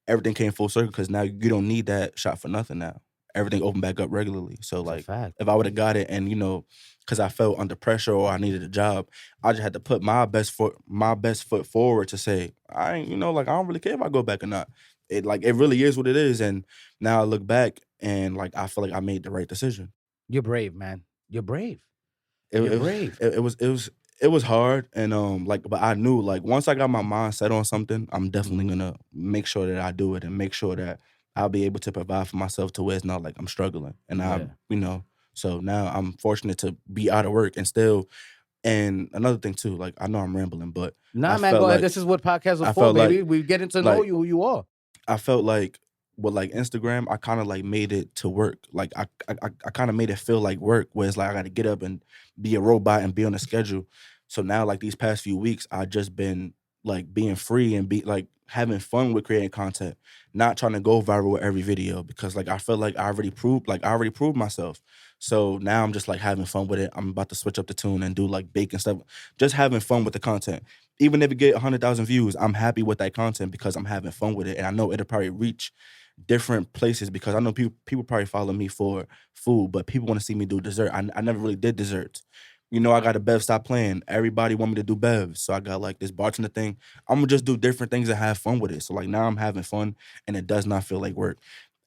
everything came full circle because now you don't need that shot for nothing now. Everything opened back up regularly. So That's a like fact. if I would have got it and you know, because I felt under pressure or I needed a job, I just had to put my best foot forward to say, I ain't, you know, like I don't really care if I go back or not. It like it really is what it is. And now I look back and like I feel like I made the right decision. You're brave, man. You're brave. It, You're it, brave. it was hard and like but I knew like once I got my mind set on something, I'm definitely gonna make sure that I do it and make sure that I'll be able to provide for myself to where it's not like I'm struggling. And Yeah. you know, so now I'm fortunate to be out of work and still. And another thing too, like I know I'm rambling, but Nah, I man, felt go ahead. like This is what podcasts are I for, felt baby. like We're getting to know like you, who you are. I felt like with like Instagram, I kind of like made it to work. Like I kind of made it feel like work, where it's like I got to get up and be a robot and be on a schedule. So now, like these past few weeks, I just been like being free and be like having fun with creating content, not trying to go viral with every video because like I feel like I already proved myself. So now I'm just like having fun with it. I'm about to switch up the tune and do like baking stuff, just having fun with the content. Even if it get 100,000 views, I'm happy with that content because I'm having fun with it, and I know it'll probably reach different places because I know people probably follow me for food, but people want to see me do dessert. I never really did desserts. You know, I got a Bev Stop Playing. Everybody want me to do Bevs. So I got like this bartender thing. I'm gonna just do different things and have fun with it. So like now I'm having fun and it does not feel like work.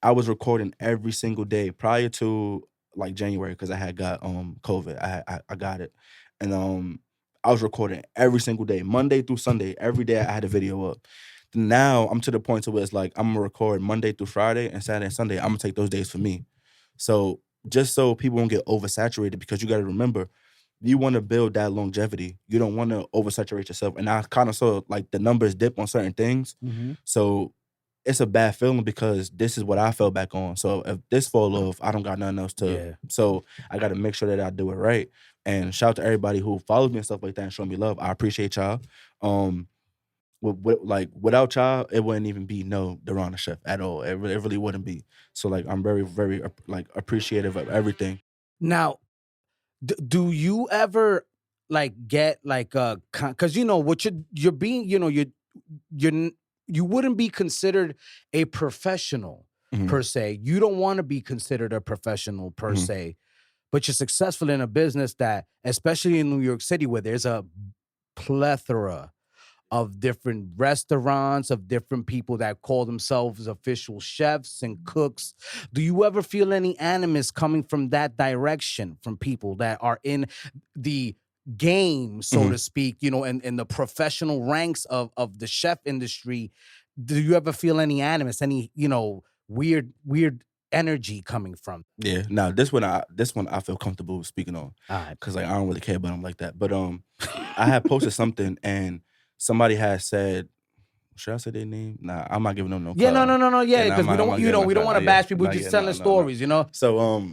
I was recording every single day prior to like January because I had got COVID. I got it. And I was recording every single day, Monday through Sunday. Every day I had a video up. Now I'm to the point to where it's like I'm gonna record Monday through Friday and Saturday and Sunday. I'm gonna take those days for me. So just so people won't get oversaturated, because you got to remember, you want to build that longevity. You don't want to oversaturate yourself. And I kind of saw like the numbers dip on certain things. So it's a bad feeling because this is what I fell back on. So if this fall off, I don't got nothing else to. Yeah. So I got to make sure that I do it right. And shout out to everybody who follows me and stuff like that and show me love. I appreciate y'all. Without y'all, it wouldn't even be no Daron Chef at all. It really wouldn't be. So like I'm very, very like appreciative of everything. Now, do you ever like get like because you know what you're being, you know, you wouldn't be considered a professional per se. You don't want to be considered a professional per se, but you're successful in a business that, especially in New York City, where there's a plethora of different restaurants, of different people that call themselves official chefs and cooks. Do you ever feel any animus coming from that direction, from people that are in the game, so to speak, you know, in the professional ranks of the chef industry? Do you ever feel any animus, any, you know, weird energy coming from? Yeah. Now this one I feel comfortable speaking on. Cause like I don't really care about them like that. But I had posted something and somebody had said, should I say their name? Nah, I'm not giving them no. Yeah, no. Yeah, because we I'm don't, not you know, giving we don't no want to clout. bash people. We're just telling No. stories, you know. So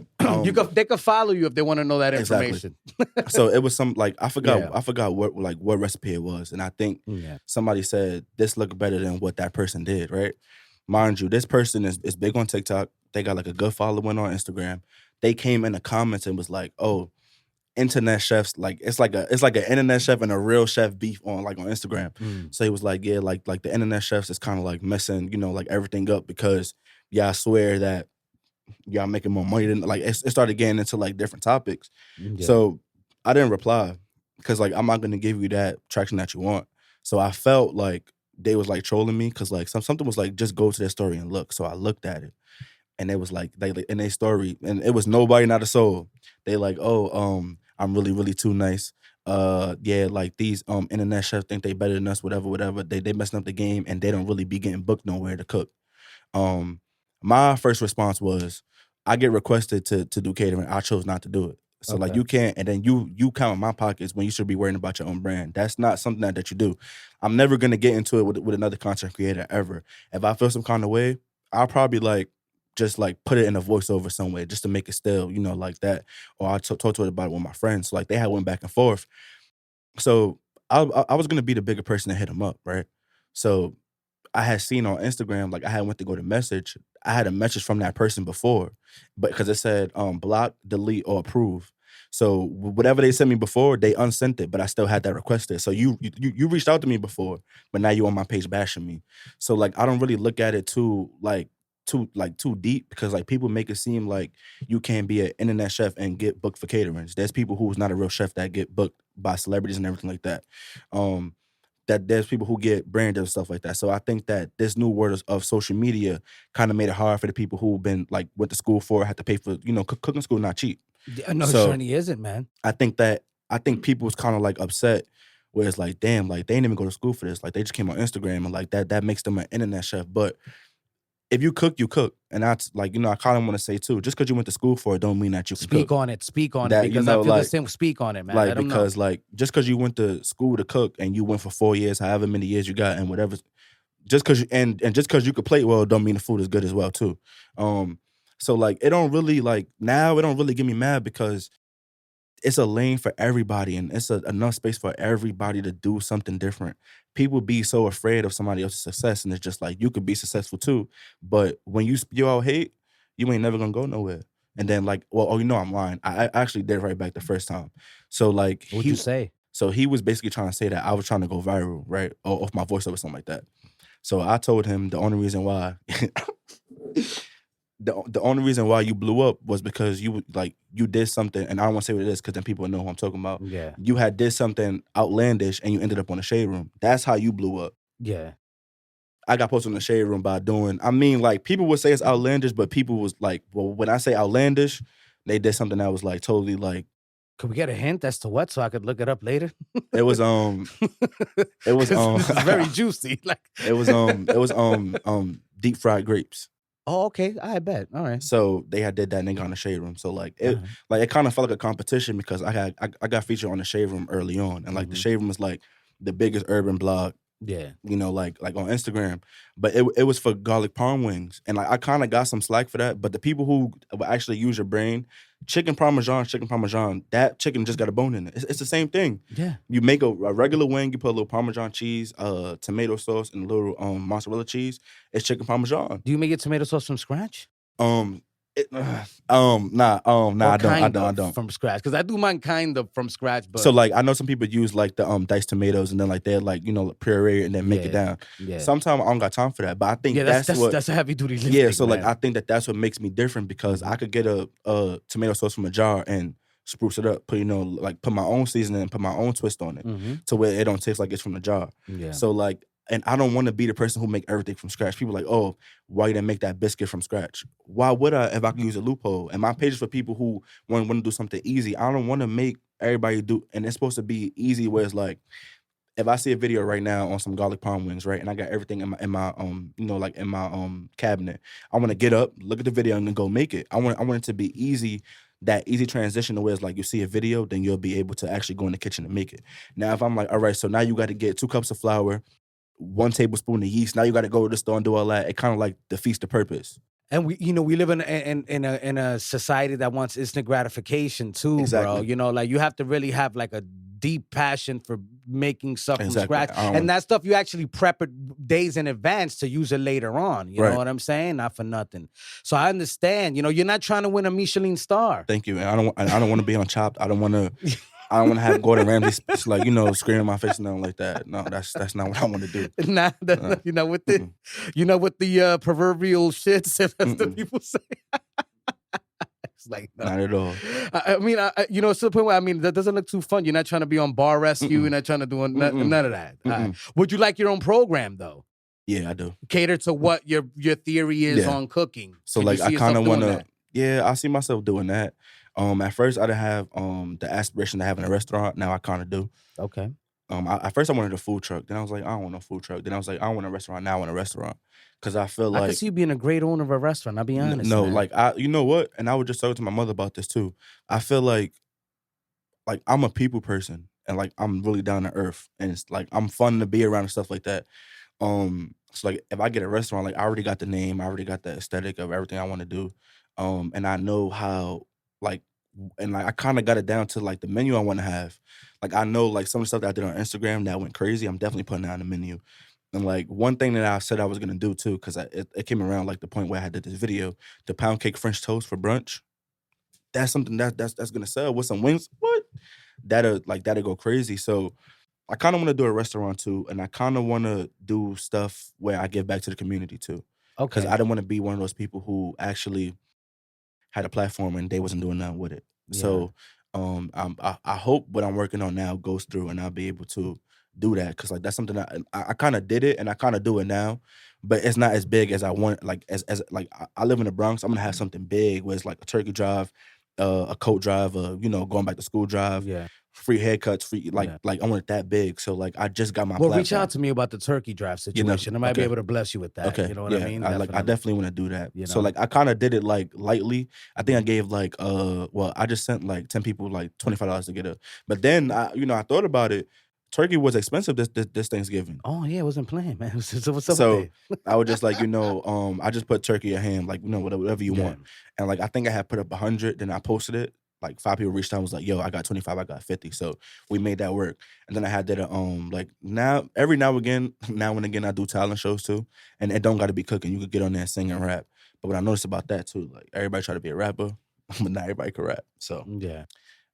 they could follow you if they want to know that information. Exactly. So it was some like I forgot what recipe it was, and I think somebody said this looked better than what that person did. Right, mind you, this person is big on TikTok. They got like a good following on Instagram. They came in the comments and was like, "Oh, internet chefs, like it's like an internet chef and a real chef beef on Instagram." So he was like, yeah, like the internet chefs is kind of like messing, you know, like everything up because I swear that y'all making more money than like it started getting into like different topics. So I didn't reply because like I'm not gonna give you that traction that you want. So I felt like they was like trolling me because like something was like just go to their story and look. So I looked at it. And it was like they in their story, and it was nobody, not a soul. They like, oh, I'm really, really too nice. yeah, like these internet chefs think they better than us, whatever. They messing up the game and they don't really be getting booked nowhere to cook. My first response was, I get requested to do catering. I chose not to do it. So like Okay. you can't, and then you count my pockets when you should be worrying about your own brand. That's not something that you do. I'm never gonna get into it with another content creator ever. If I feel some kind of way, I'll probably like just like put it in a voiceover somewhere just to make it still, like that. Or I talk to it about it with my friends. So like they had went back and forth. So I was gonna be the bigger person to hit him up, right? So I had seen on Instagram, like I had went to go to message. I had a message from that person before, but because it said block, delete, or approve. So whatever they sent me before, they unsent it, but I still had that requested. So you reached out to me before, but now you on my page bashing me. So like I don't really look at it too deep, because like people make it seem like you can't be an internet chef and get booked for caterings. There's people who's not a real chef that get booked by celebrities and everything like that. That there's people who get branded and stuff like that. So I think that this new world of social media kind of made it hard for the people who've been like went to school for, had to pay for, cooking school not cheap. Yeah, no, So- it certainly isn't, man. I think people was kind of like upset where it's like, damn, like they didn't even go to school for this. Like they just came on Instagram and like that makes them an internet chef. But if you cook, you cook. And that's like, I kind of want to say too, just because you went to school for it don't mean that you can Speak cook. on it. Speak on That, it, because I feel the same. Speak on it, man. Like, Let 'em know. because like just because you went to school to cook and you went for 4 years, however many years you got and whatever, just because you and just because you could play well don't mean the food is good as well too. So like it don't really like now it don't really get me mad because it's a lane for everybody and it's enough space for everybody to do something different. People be so afraid of somebody else's success, and it's just like you could be successful too, but when you spew out hate, you ain't never gonna go nowhere. And then like, I'm lying. I actually did right back the first time. So like, What'd you say? So he was basically trying to say that I was trying to go viral, right, off my voiceover or something like that. So I told him the only reason why. The only reason why you blew up was because you did something, and I don't want to say what it is because then people know who I'm talking about. Yeah. You did something outlandish and you ended up on the Shade Room. That's how you blew up. Yeah. I got posted on the Shade Room by doing, like people would say it's outlandish, but people was like, well, when I say outlandish, they did something that was like totally like. Could we get a hint as to what so I could look it up later? It was This is very juicy. Like it was deep fried grapes. Oh, okay. I bet. All right. So they did that and they got on the Shade Room. So like it kind of felt like a competition because I got featured on the Shade Room early on, and like the Shade Room is like the biggest urban blog. Yeah. Like on Instagram, but it was for garlic parm wings, and like I kind of got some slack for that. But the people who will actually use your brain, chicken parmesan, that chicken just got a bone in it. It's the same thing. Yeah. You make a regular wing, you put a little Parmesan cheese, tomato sauce, and a little mozzarella cheese. It's chicken parmesan. Do you make your tomato sauce from scratch? I don't from scratch, because I do mine kind of from scratch. But so like I know some people use like the diced tomatoes and then like they're like puree and then make it down. Yeah. Sometimes I don't got time for that, but I think that's a heavy duty lifting. Yeah, so man. like I think that's what makes me different, because I could get a tomato sauce from a jar and spruce it up, put my own seasoning and put my own twist on it to where it don't taste like it's from the jar. Yeah. So like. And I don't want to be the person who make everything from scratch. People are like, oh, why you didn't make that biscuit from scratch? Why would I if I can use a loophole? And my page is for people who want to do something easy. I don't want to make everybody do, and it's supposed to be easy where it's like, if I see a video right now on some garlic parm wings, right, and I got everything in my cabinet, I want to get up, look at the video, and then go make it. I want it to be easy. That easy transition to where it's like you see a video, then you'll be able to actually go in the kitchen and make it. Now, if I'm like, all right, so now you got to get 2 cups of flour, 1 tablespoon of yeast. Now you got to go to the store and do all that. It kind of like defeats the purpose. And we live in a society that wants instant gratification too, Exactly. bro. Like you have to really have like a deep passion for making stuff from scratch, I don't- and that stuff you actually prep it days in advance to use it later on. You Right. know what I'm saying? Not for nothing. So I understand. You're not trying to win a Michelin star. Thank you. And I don't want to be on Chopped. I don't want to have Gordon Ramsay screaming in my face and nothing like that. No, that's not what I want to do. With the proverbial shits, as the people say. It's like no. Not at all. I mean, it's to the point where that doesn't look too fun. You're not trying to be on Bar Rescue. You're not trying to do none of that. Would you like your own program though? Yeah, I do. Cater to what your theory is on cooking. So Can like you I see kind of yourself want doing to. that? Yeah, I see myself doing that. At first I didn't have the aspiration to having a restaurant. Now I kind of do. Okay. At first I wanted a food truck. Then I was like, I don't want no food truck. Then I was like, I don't want a restaurant. Now I want a restaurant because I feel I like could see you being a great owner of a restaurant. I'll be honest, no, man. like you know what? And I was just talking to my mother about this too. I feel like I'm a people person and like I'm really down to earth and it's like I'm fun to be around and stuff like that. So like if I get a restaurant, like I already got the name, I already got the aesthetic of everything I want to do. And I know how like and like I kind of got it down to like the menu I want to have. Like I know like some of the stuff that I did on Instagram that went crazy, I'm definitely putting that on the menu. And like one thing that I said I was gonna do too, because it came around like the point where I had did this video, the pound cake French toast for brunch. That's something that's gonna sell with some wings. What? That'll go crazy. So I kind of want to do a restaurant too, and I kind of want to do stuff where I give back to the community too, because Okay. I don't want to be one of those people who actually had a platform and they wasn't doing nothing with it. Yeah. So I hope what I'm working on now goes through and I'll be able to do that because like that's something that I kind of did it and I kind of do it now, but it's not as big as I want. Like as like I live in the Bronx, I'm gonna have something big where it's like a turkey drive, a coat drive, going back to school drive, Yeah. free haircuts, free Yeah. like I want it that big. So like I just got my Well, platform. reach out to me about the turkey draft You know, situation. I might be okay. able to bless you with that. Okay, You know what I mean? I definitely want to do that. You So know? like I kind of did it like lightly. I think I gave like I just sent like 10 people like $25 to get a. But then I thought about it. Turkey was expensive this Thanksgiving. Oh yeah, I wasn't playing, man. So what's up So with it? I was just like, I just put turkey at ham, like whatever you Yeah. want. And like I think I had put up 100, then I posted it. Like 5 people reached out and was like, yo, I got 25, I got 50. So we made that work. And then I had that like now and again I do talent shows too. And it don't gotta be cooking. You could get on there and sing and rap. But what I noticed about that too, like everybody try to be a rapper, but not everybody can rap. So Yeah.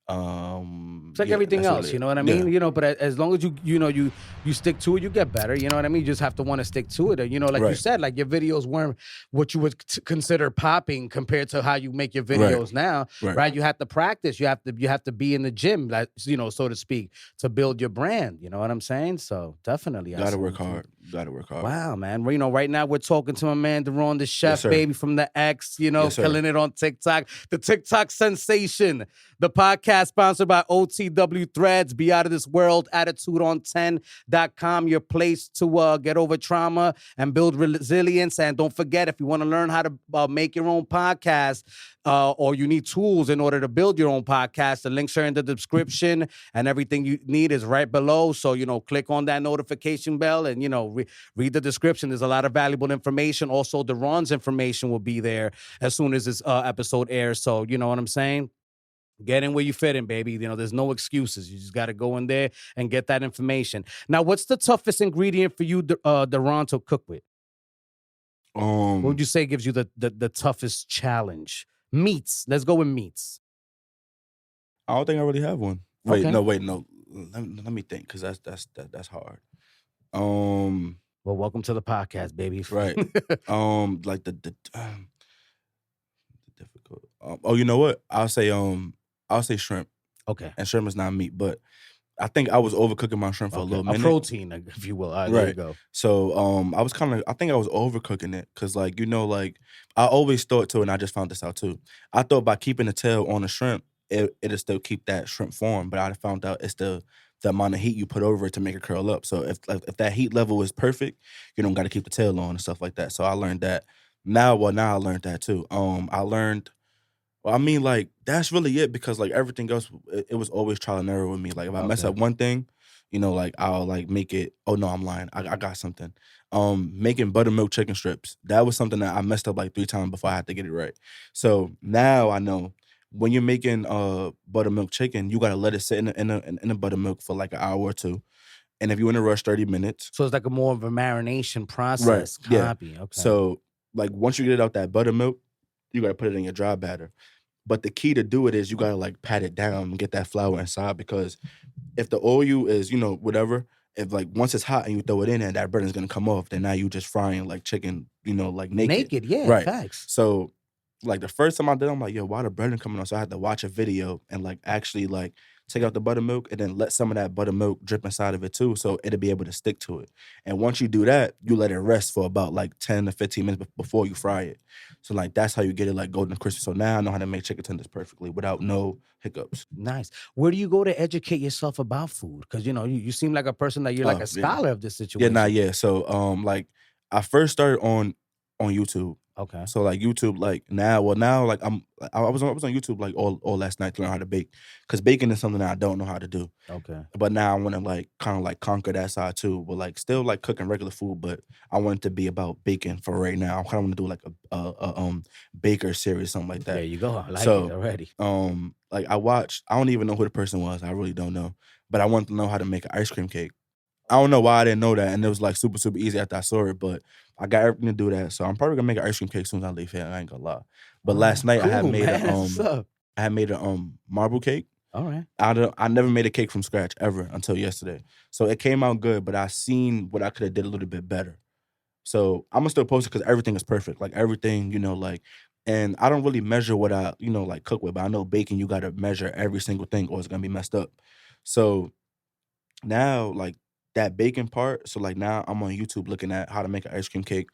It's like yeah, everything that's else, really you it. know what I Yeah. mean? But as long as you stick to it, you get better. You know what I mean? You just have to want to stick to it. Like you Right. said, like your videos weren't what you would consider popping compared to how you make your Right. videos now, Right. right? You have to practice. You have to be in the gym, like so to speak, to build your brand. You know what I'm saying? So definitely, I Gotta work salute you. hard. Gotta work hard. Wow, man. Right now we're talking to my man Daron, the chef, sir. baby, from the X, Yes, sir. killing it on TikTok. The TikTok sensation. The podcast sponsored by OTW Threads, Be Out of This World, attitudeon10.com, your place to get over trauma and build resilience. And don't forget, if you want to learn how to make your own podcast, or you need tools in order to build your own podcast, the links are in the description and everything you need is right below. So, click on that notification bell and, read the description. There's a lot of valuable information. Also, Daron's information will be there as soon as this episode airs. So, you know what I'm saying? Get in where you fit in, baby. There's no excuses. You just got to go in there and get that information. Now, what's the toughest ingredient for you, Daron, to cook with? What would you say gives you the toughest challenge? Meats. Let's go with meats. I don't think I really have one. Wait, Okay. no. Let me think, because that's hard. Well, welcome to the podcast, baby. Right. Like the difficult. You know what? I'll say shrimp. Okay. And shrimp is not meat, but I think I was overcooking my shrimp for a little minute. A protein, if you will. All right, there you go. So I think I was overcooking it because like I always thought too, and I just found this out too. I thought by keeping the tail on the shrimp, it'll still keep that shrimp form, but I found out it's the amount of heat you put over it to make it curl up. So if that heat level is perfect, you don't got to keep the tail on and stuff like that. So I learned that. Now I learned that too. I learned. Well, I mean, like, that's really it because, like, everything else, it was always trial and error with me. Like, if I mess Okay. up one thing, like, I'll, like, make it, oh, no, I'm lying. I got something. Making buttermilk chicken strips. That was something that I messed up, like, 3 times before I had to get it right. So now I know when you're making buttermilk chicken, you got to let it sit in a buttermilk for, like, an hour or 2. And if you're in a rush, 30 minutes. So it's like a more of a marination process. Right, yeah. Copy. Okay. So, like, once you get it out that buttermilk, you got to put it in your dry batter. But the key to do it is you gotta like pat it down and get that flour inside, because if the oil is, whatever, if like once it's hot and you throw it in and that burner is gonna come off, then now you just frying like chicken, like naked. Naked, yeah, right. Facts. So like the first time I did, I'm like, yo, why the burner coming on? So I had to watch a video and like actually like take out the buttermilk, and then let some of that buttermilk drip inside of it too, so it'll be able to stick to it. And once you do that, you let it rest for about like 10 to 15 minutes before you fry it. So like that's how you get it like golden and crispy. So now I know how to make chicken tenders perfectly without no hiccups. Nice. Where do you go to educate yourself about food? Because you seem like a person that you're like a scholar of this Yeah, situation. yeah. So like I first started on YouTube. Okay. So like YouTube, like now like I was on YouTube like all last night to learn how to bake, because baking is something that I don't know how to do. Okay. But now I want to like kind of like conquer that side too, but like still like cooking regular food, but I want it to be about baking for right now. I kind of want to do like a baker series, something like that. There you go. I like So it already. like I don't even know who the person was. I really don't know, but I wanted to know how to make an ice cream cake. I don't know why I didn't know that, and it was like super easy after I saw it, but I got everything to do that. So I'm probably gonna make an ice cream cake as soon as I leave here. I ain't gonna lie. But last night I had Cool, made man. What's up? I had made a marble cake. All right. I never made a cake from scratch ever until yesterday. So it came out good, but I seen what I could have did a little bit better. So I'm gonna still post it because everything is perfect. Like everything, like, and I don't really measure what I, like cook with, but I know baking, you gotta measure every single thing or it's gonna be messed up. So now like that baking part, so like now I'm on YouTube looking at how to make an ice cream cake,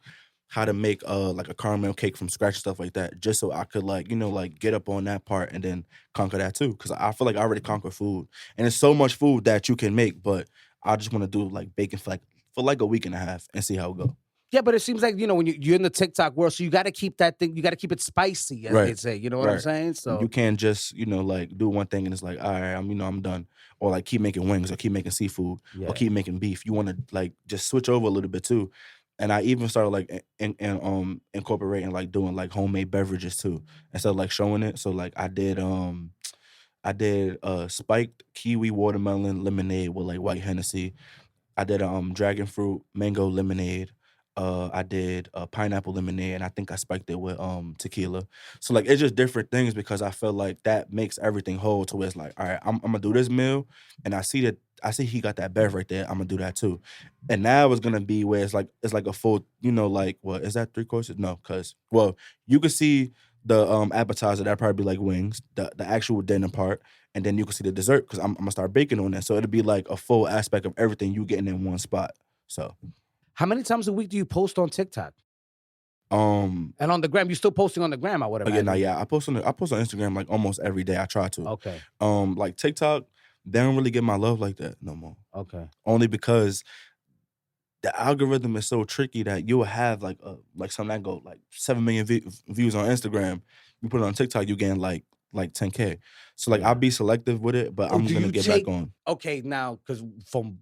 how to make like a caramel cake from scratch, stuff like that, just so I could like like get up on that part and then conquer that too, because I feel like I already conquered food, and there's so much food that you can make, but I just want to do like baking for like a week and a half and see how it go. Yeah, but it seems like, when you're in the TikTok world, so you got to keep that thing, you got to keep it spicy, as Right. they say. You know what I'm Right. saying? So You can't just like do one thing and it's like, all right, I'm done, or like keep making wings or keep making seafood yeah. or keep making beef. You want to like just switch over a little bit too. And I even started like incorporating like doing like homemade beverages too, instead of like showing it. So like I did spiked kiwi watermelon lemonade with like white Hennessy. I did dragon fruit mango lemonade. I did pineapple lemonade, and I think I spiked it with tequila. So like it's just different things, because I feel like that makes everything whole to where it's like, all right, I'm gonna do this meal, and I see he got that bev right there. I'm gonna do that too. And now it's gonna be where it's like a full, like, what is that, 3 courses? No, because you can see the appetizer, that probably be like wings, the actual dinner part, and then you can see the dessert, because I'm gonna start baking on that. So it'll be like a full aspect of everything you getting in one spot. So how many times a week do you post on TikTok? And on the gram, you still posting on the gram, I would imagine. I post on Instagram like almost every day. I try to. Okay. Like TikTok, they don't really get my love like that no more. Okay. Only because the algorithm is so tricky that you'll have like something that go like 7 million views on Instagram. You put it on TikTok, you gain like 10K. So like I'll be selective with it, but I'm gonna get back on. Okay, now, because from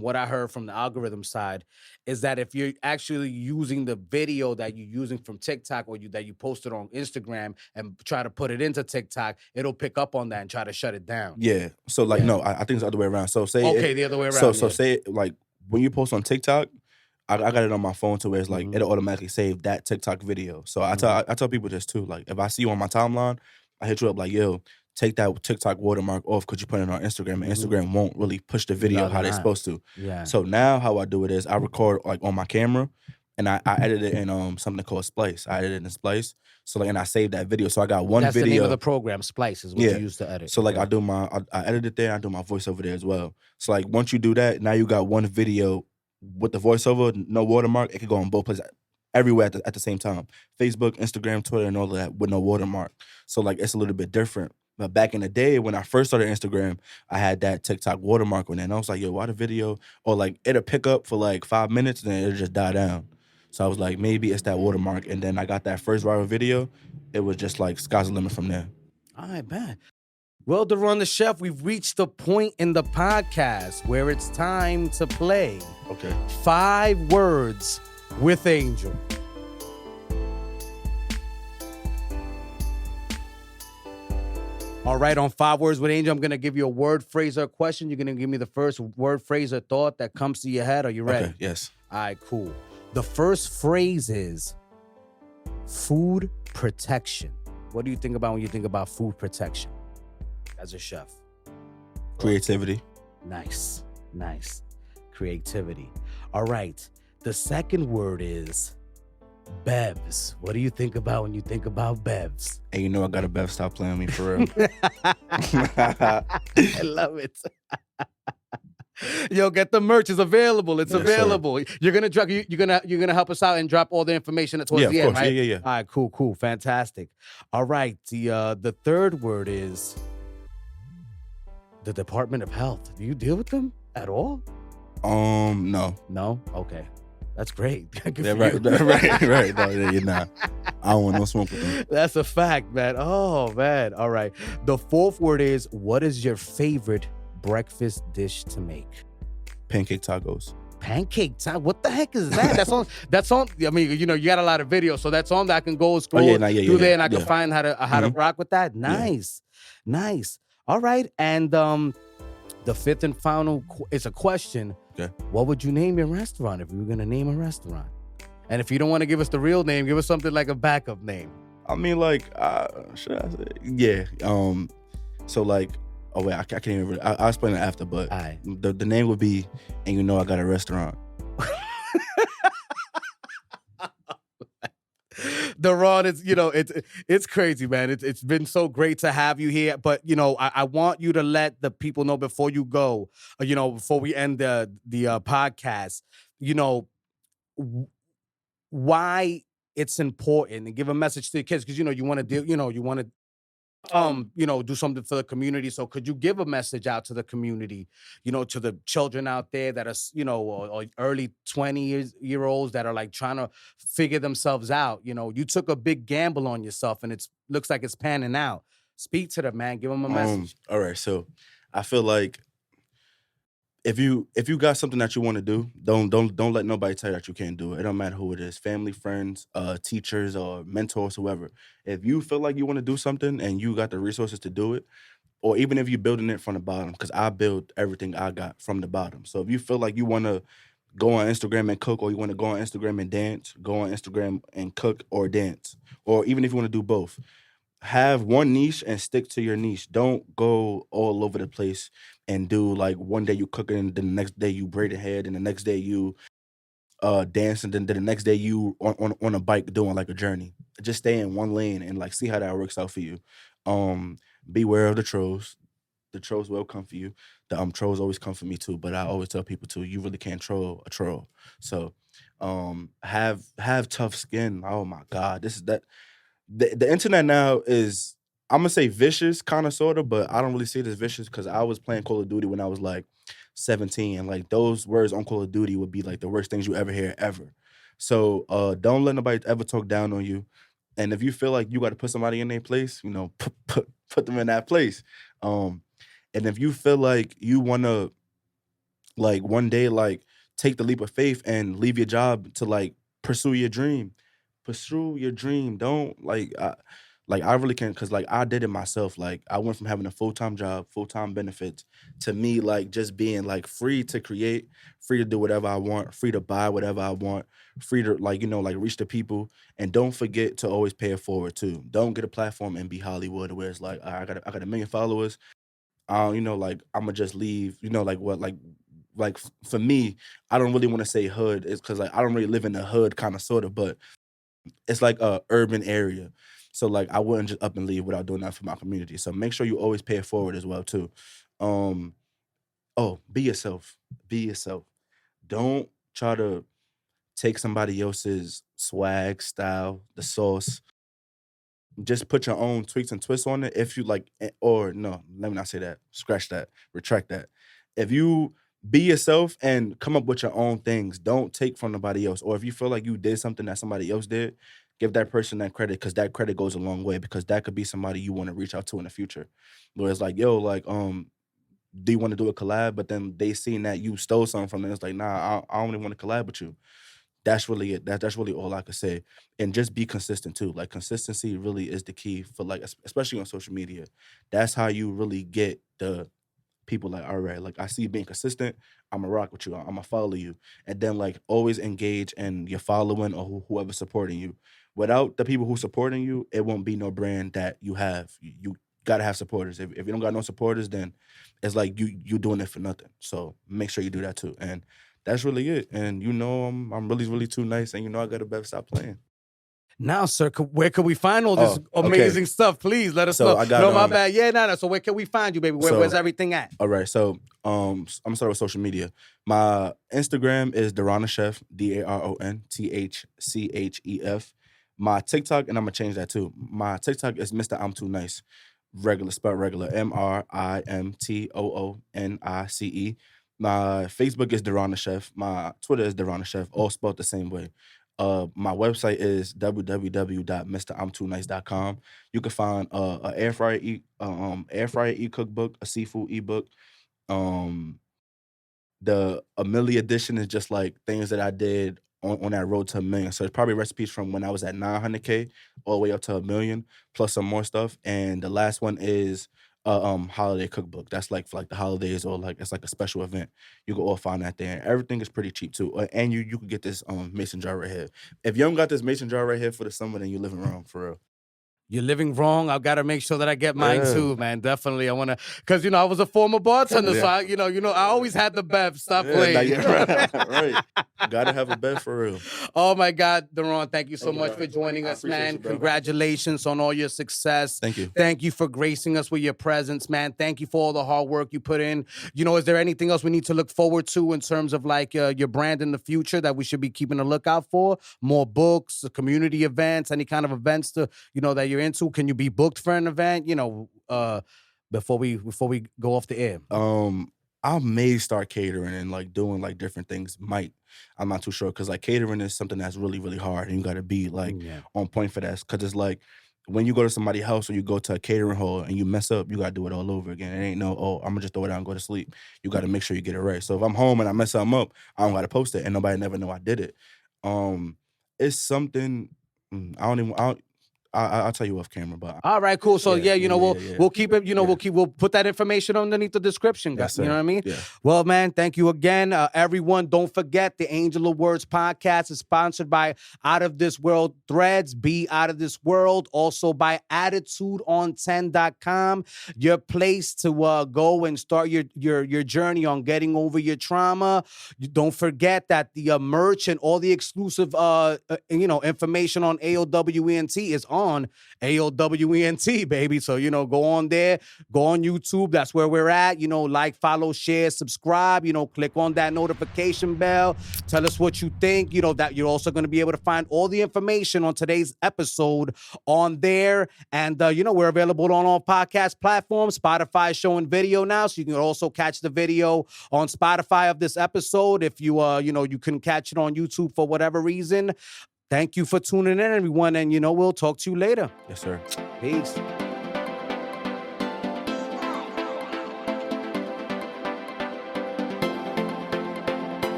what I heard from the algorithm side, is that if you're actually using the video that you're using from TikTok, or that you posted on Instagram and try to put it into TikTok, it'll pick up on that and try to shut it down. Yeah. So like no, I think it's the other way around. So say the other way around. So say like when you post on TikTok, I got it on my phone to where it's like it'll automatically save that TikTok video. So I tell people this too. Like if I see you on my timeline, I hit you up like, yo, take that TikTok watermark off, because you put it on Instagram, and Instagram won't really push the video how they're supposed to. Yeah. So now how I do it is I record like on my camera, and I edit it in something called Splice. I edit it in Splice. So like, and I save that video. So I got one video. That's the name of the program. Splice is what you use to edit. So like I edit it there. I do my voiceover there as well. So like once you do that, now you got one video with the voiceover, no watermark. It can go on both places, everywhere at the same time. Facebook, Instagram, Twitter, and all of that with no watermark. So like it's a little bit different. But back in the day when I first started Instagram, I had that TikTok watermark on it. And I was like, yo, why the video? Or like it'll pick up for like 5 minutes and then it'll just die down. So I was like, maybe it's that watermark. And then I got that first viral video. It was just like sky's the limit from there. All right, man. Well, Daron the Chef, we've reached the point in the podcast where it's time to play. Okay. 5 words with Angel. All right, on 5 words with Angel, I'm going to give you a word, phrase, or a question. You're going to give me the first word, phrase, or thought that comes to your head. Are you ready? Okay, yes. All right, cool. The first phrase is food protection. What do you think about when you think about food protection as a chef? Creativity. Nice. Creativity. All right. The second word is Bevs. What do you think about when you think about Bevs? And you know I got a Bev stop playing me for real. I love it. Yo, get the merch. It's available. It's available. You're gonna drop. You're gonna help us out and drop all the information towards the end, right? Yeah. All right, cool, fantastic. All right, the third word is the Department of Health. Do you deal with them at all? No. No. Okay, that's great. Yeah, right. No, you're not. I don't want no smoke with them. That's a fact, man. Oh man. All right. The fourth word is, what is your favorite breakfast dish to make? Pancake tacos. Pancake time. What the heck is that? That's on. I mean, you know, you got a lot of videos, so that's on that I can go scroll through there, and I can find how to rock with that. Nice. All right, and the fifth and final is a question. Okay. What would you name your restaurant if you were gonna name a restaurant? And if you don't want to give us the real name, give us something like a backup name. I mean, like, should I say? Yeah. So like. Oh wait, I can't even really. I'll explain it after, but the name would be, and you know I got a restaurant. Daron, it's crazy, man. It's been so great to have you here, but I want you to let the people know before you go, before we end the podcast, why it's important, and give a message to the kids, because you want to do, you want to do something for the community. So could you give a message out to the community, to the children out there that are, or early 20-year-olds that are like trying to figure themselves out? You took a big gamble on yourself, and looks like it's panning out. Speak to them, man. Give them a message. All right. So I feel like if you got something that you want to do, don't let nobody tell you that you can't do it. It don't matter who it is, family, friends, teachers, or mentors, whoever. If you feel like you want to do something and you got the resources to do it, or even if you're building it from the bottom, because I build everything I got from the bottom. So if you feel like you want to go on Instagram and cook, or you want to go on Instagram and dance, go on Instagram and cook or dance, or even if you want to do both, have one niche and stick to your niche. Don't go all over the place and do like one day you cooking, and then the next day you braiding hair, and the next day you dancing, then the next day you on a bike doing like a journey. Just stay in one lane and like see how that works out for you. Beware of the trolls. The trolls will come for you. The trolls always come for me too, but I always tell people too, you really can't troll a troll. So have tough skin. Oh my God. The internet now is, I'm gonna say vicious, kind of, sort of, but I don't really see it as vicious because I was playing Call of Duty when I was like 17, and like those words on Call of Duty would be like the worst things you ever hear ever. So don't let nobody ever talk down on you. And if you feel like you got to put somebody in their place, put them in that place. And if you feel like you wanna like one day like take the leap of faith and leave your job to like pursue your dream. Pursue your dream. Don't I really can't, because like I did it myself. Like I went from having a full-time job, full-time benefits, to me like just being like free to create, free to do whatever I want, free to buy whatever I want, free to like reach the people. And don't forget to always pay it forward too. Don't get a platform and be Hollywood where it's like I got 1 million followers. Like I'm gonna just leave. For me, I don't really want to say hood. It's because like I don't really live in the hood, kind of, sort of, but it's like a urban area. So like I wouldn't just up and leave without doing that for my community. So make sure you always pay it forward as well too. Um, be yourself. Be yourself. Don't try to take somebody else's swag, style, the sauce. Just put your own tweaks and twists on it. If you like, or no, let me not say that. Scratch that. Retract that. If you be yourself and come up with your own things, don't take from nobody else. Or if you feel like you did something that somebody else did, give that person that credit, because that credit goes a long way, because that could be somebody you want to reach out to in the future. Where it's like, yo, like, do you want to do a collab? But then they seen that you stole something from them. It's like, nah, I don't even want to collab with you. That's really it. That's really all I could say. And just be consistent too. Like consistency really is the key for like, especially on social media. That's how you really get the people like, all right, like I see you being consistent. I'm gonna rock with you. I'm gonna follow you. And then like always engage in your following or whoever's supporting you. Without the people who supporting you, it won't be no brand that you have. You gotta have supporters. If you don't got no supporters, then it's like you doing it for nothing. So make sure you do that too. And that's really it. And I'm really, really too nice. And I gotta better stop playing. Now, sir, where can we find all this Oh, okay. amazing stuff? Please let us So know. I got, No, my bad. Yeah, no. So where can we find you, baby? Where's everything at? All right. So I'm gonna start with social media. My Instagram is DaronTheChef, DaronThchef. My TikTok, and I'm gonna change that too. My TikTok is Mr. I'm Too Nice. Regular, spelled regular. MRIMTOONICE. My Facebook is DaronTheChef. My Twitter is DaronTheChef, all spelled the same way. My website is www.mrimtoonice.com. You can find an air fryer e-cookbook, a seafood ebook. The Amelia edition is just like things that I did on that road to $1 million. So it's probably recipes from when I was at 900K all the way up to $1 million, plus some more stuff. And the last one is holiday cookbook. That's like for like the holidays, or like it's like a special event. You can all find that there. Everything is pretty cheap too. And you can get this mason jar right here. If you don't got this mason jar right here for the summer, then you're living wrong, for real. You're living wrong. I've got to make sure that I get mine Yeah. too, man. Definitely. I want to, because, I was a former bartender, so I, I always had the bev. Stop playing. Right. Gotta have a bev for real. Oh my God, Daron, thank you so much for joining us, appreciate man. you, brother. Congratulations on all your success. Thank you. Thank you for gracing us with your presence, man. Thank you for all the hard work you put in. Is there anything else we need to look forward to in terms of like your brand in the future that we should be keeping a lookout for? More books, community events, any kind of events that you're into? Can you be booked for an event? Before we go off the air. I may start catering and like doing like different things. I'm not too sure, because like catering is something that's really, really hard, and you got to be like on point for that. Because it's like when you go to somebody's house or you go to a catering hall and you mess up, you got to do it all over again. It ain't I'm gonna just throw it out and go to sleep. You got to make sure you get it right. So if I'm home and I mess something up, I don't got to post it, and nobody never know I did it. It's something I'll tell you off camera, but all right, cool. So we'll keep it. We'll put that information underneath the description. Yes, you know what I mean? Yeah. Well, man, thank you again, everyone. Don't forget, the Angel of Words podcast is sponsored by Out of This World Threads. Be out of this world. Also by AttitudeOn10.com. Your place to go and start your journey on getting over your trauma. Don't forget that the merch and all the exclusive information on AOWENT is on AOWENT, baby. So, go on there, go on YouTube. That's where we're at. Like, follow, share, subscribe, click on that notification bell. Tell us what you think. That you're also going to be able to find all the information on today's episode on there. And, we're available on all podcast platforms. Spotify is showing video now, so you can also catch the video on Spotify of this episode. If you, you couldn't catch it on YouTube for whatever reason. Thank you for tuning in, everyone, and we'll talk to you later. Yes, sir. Peace.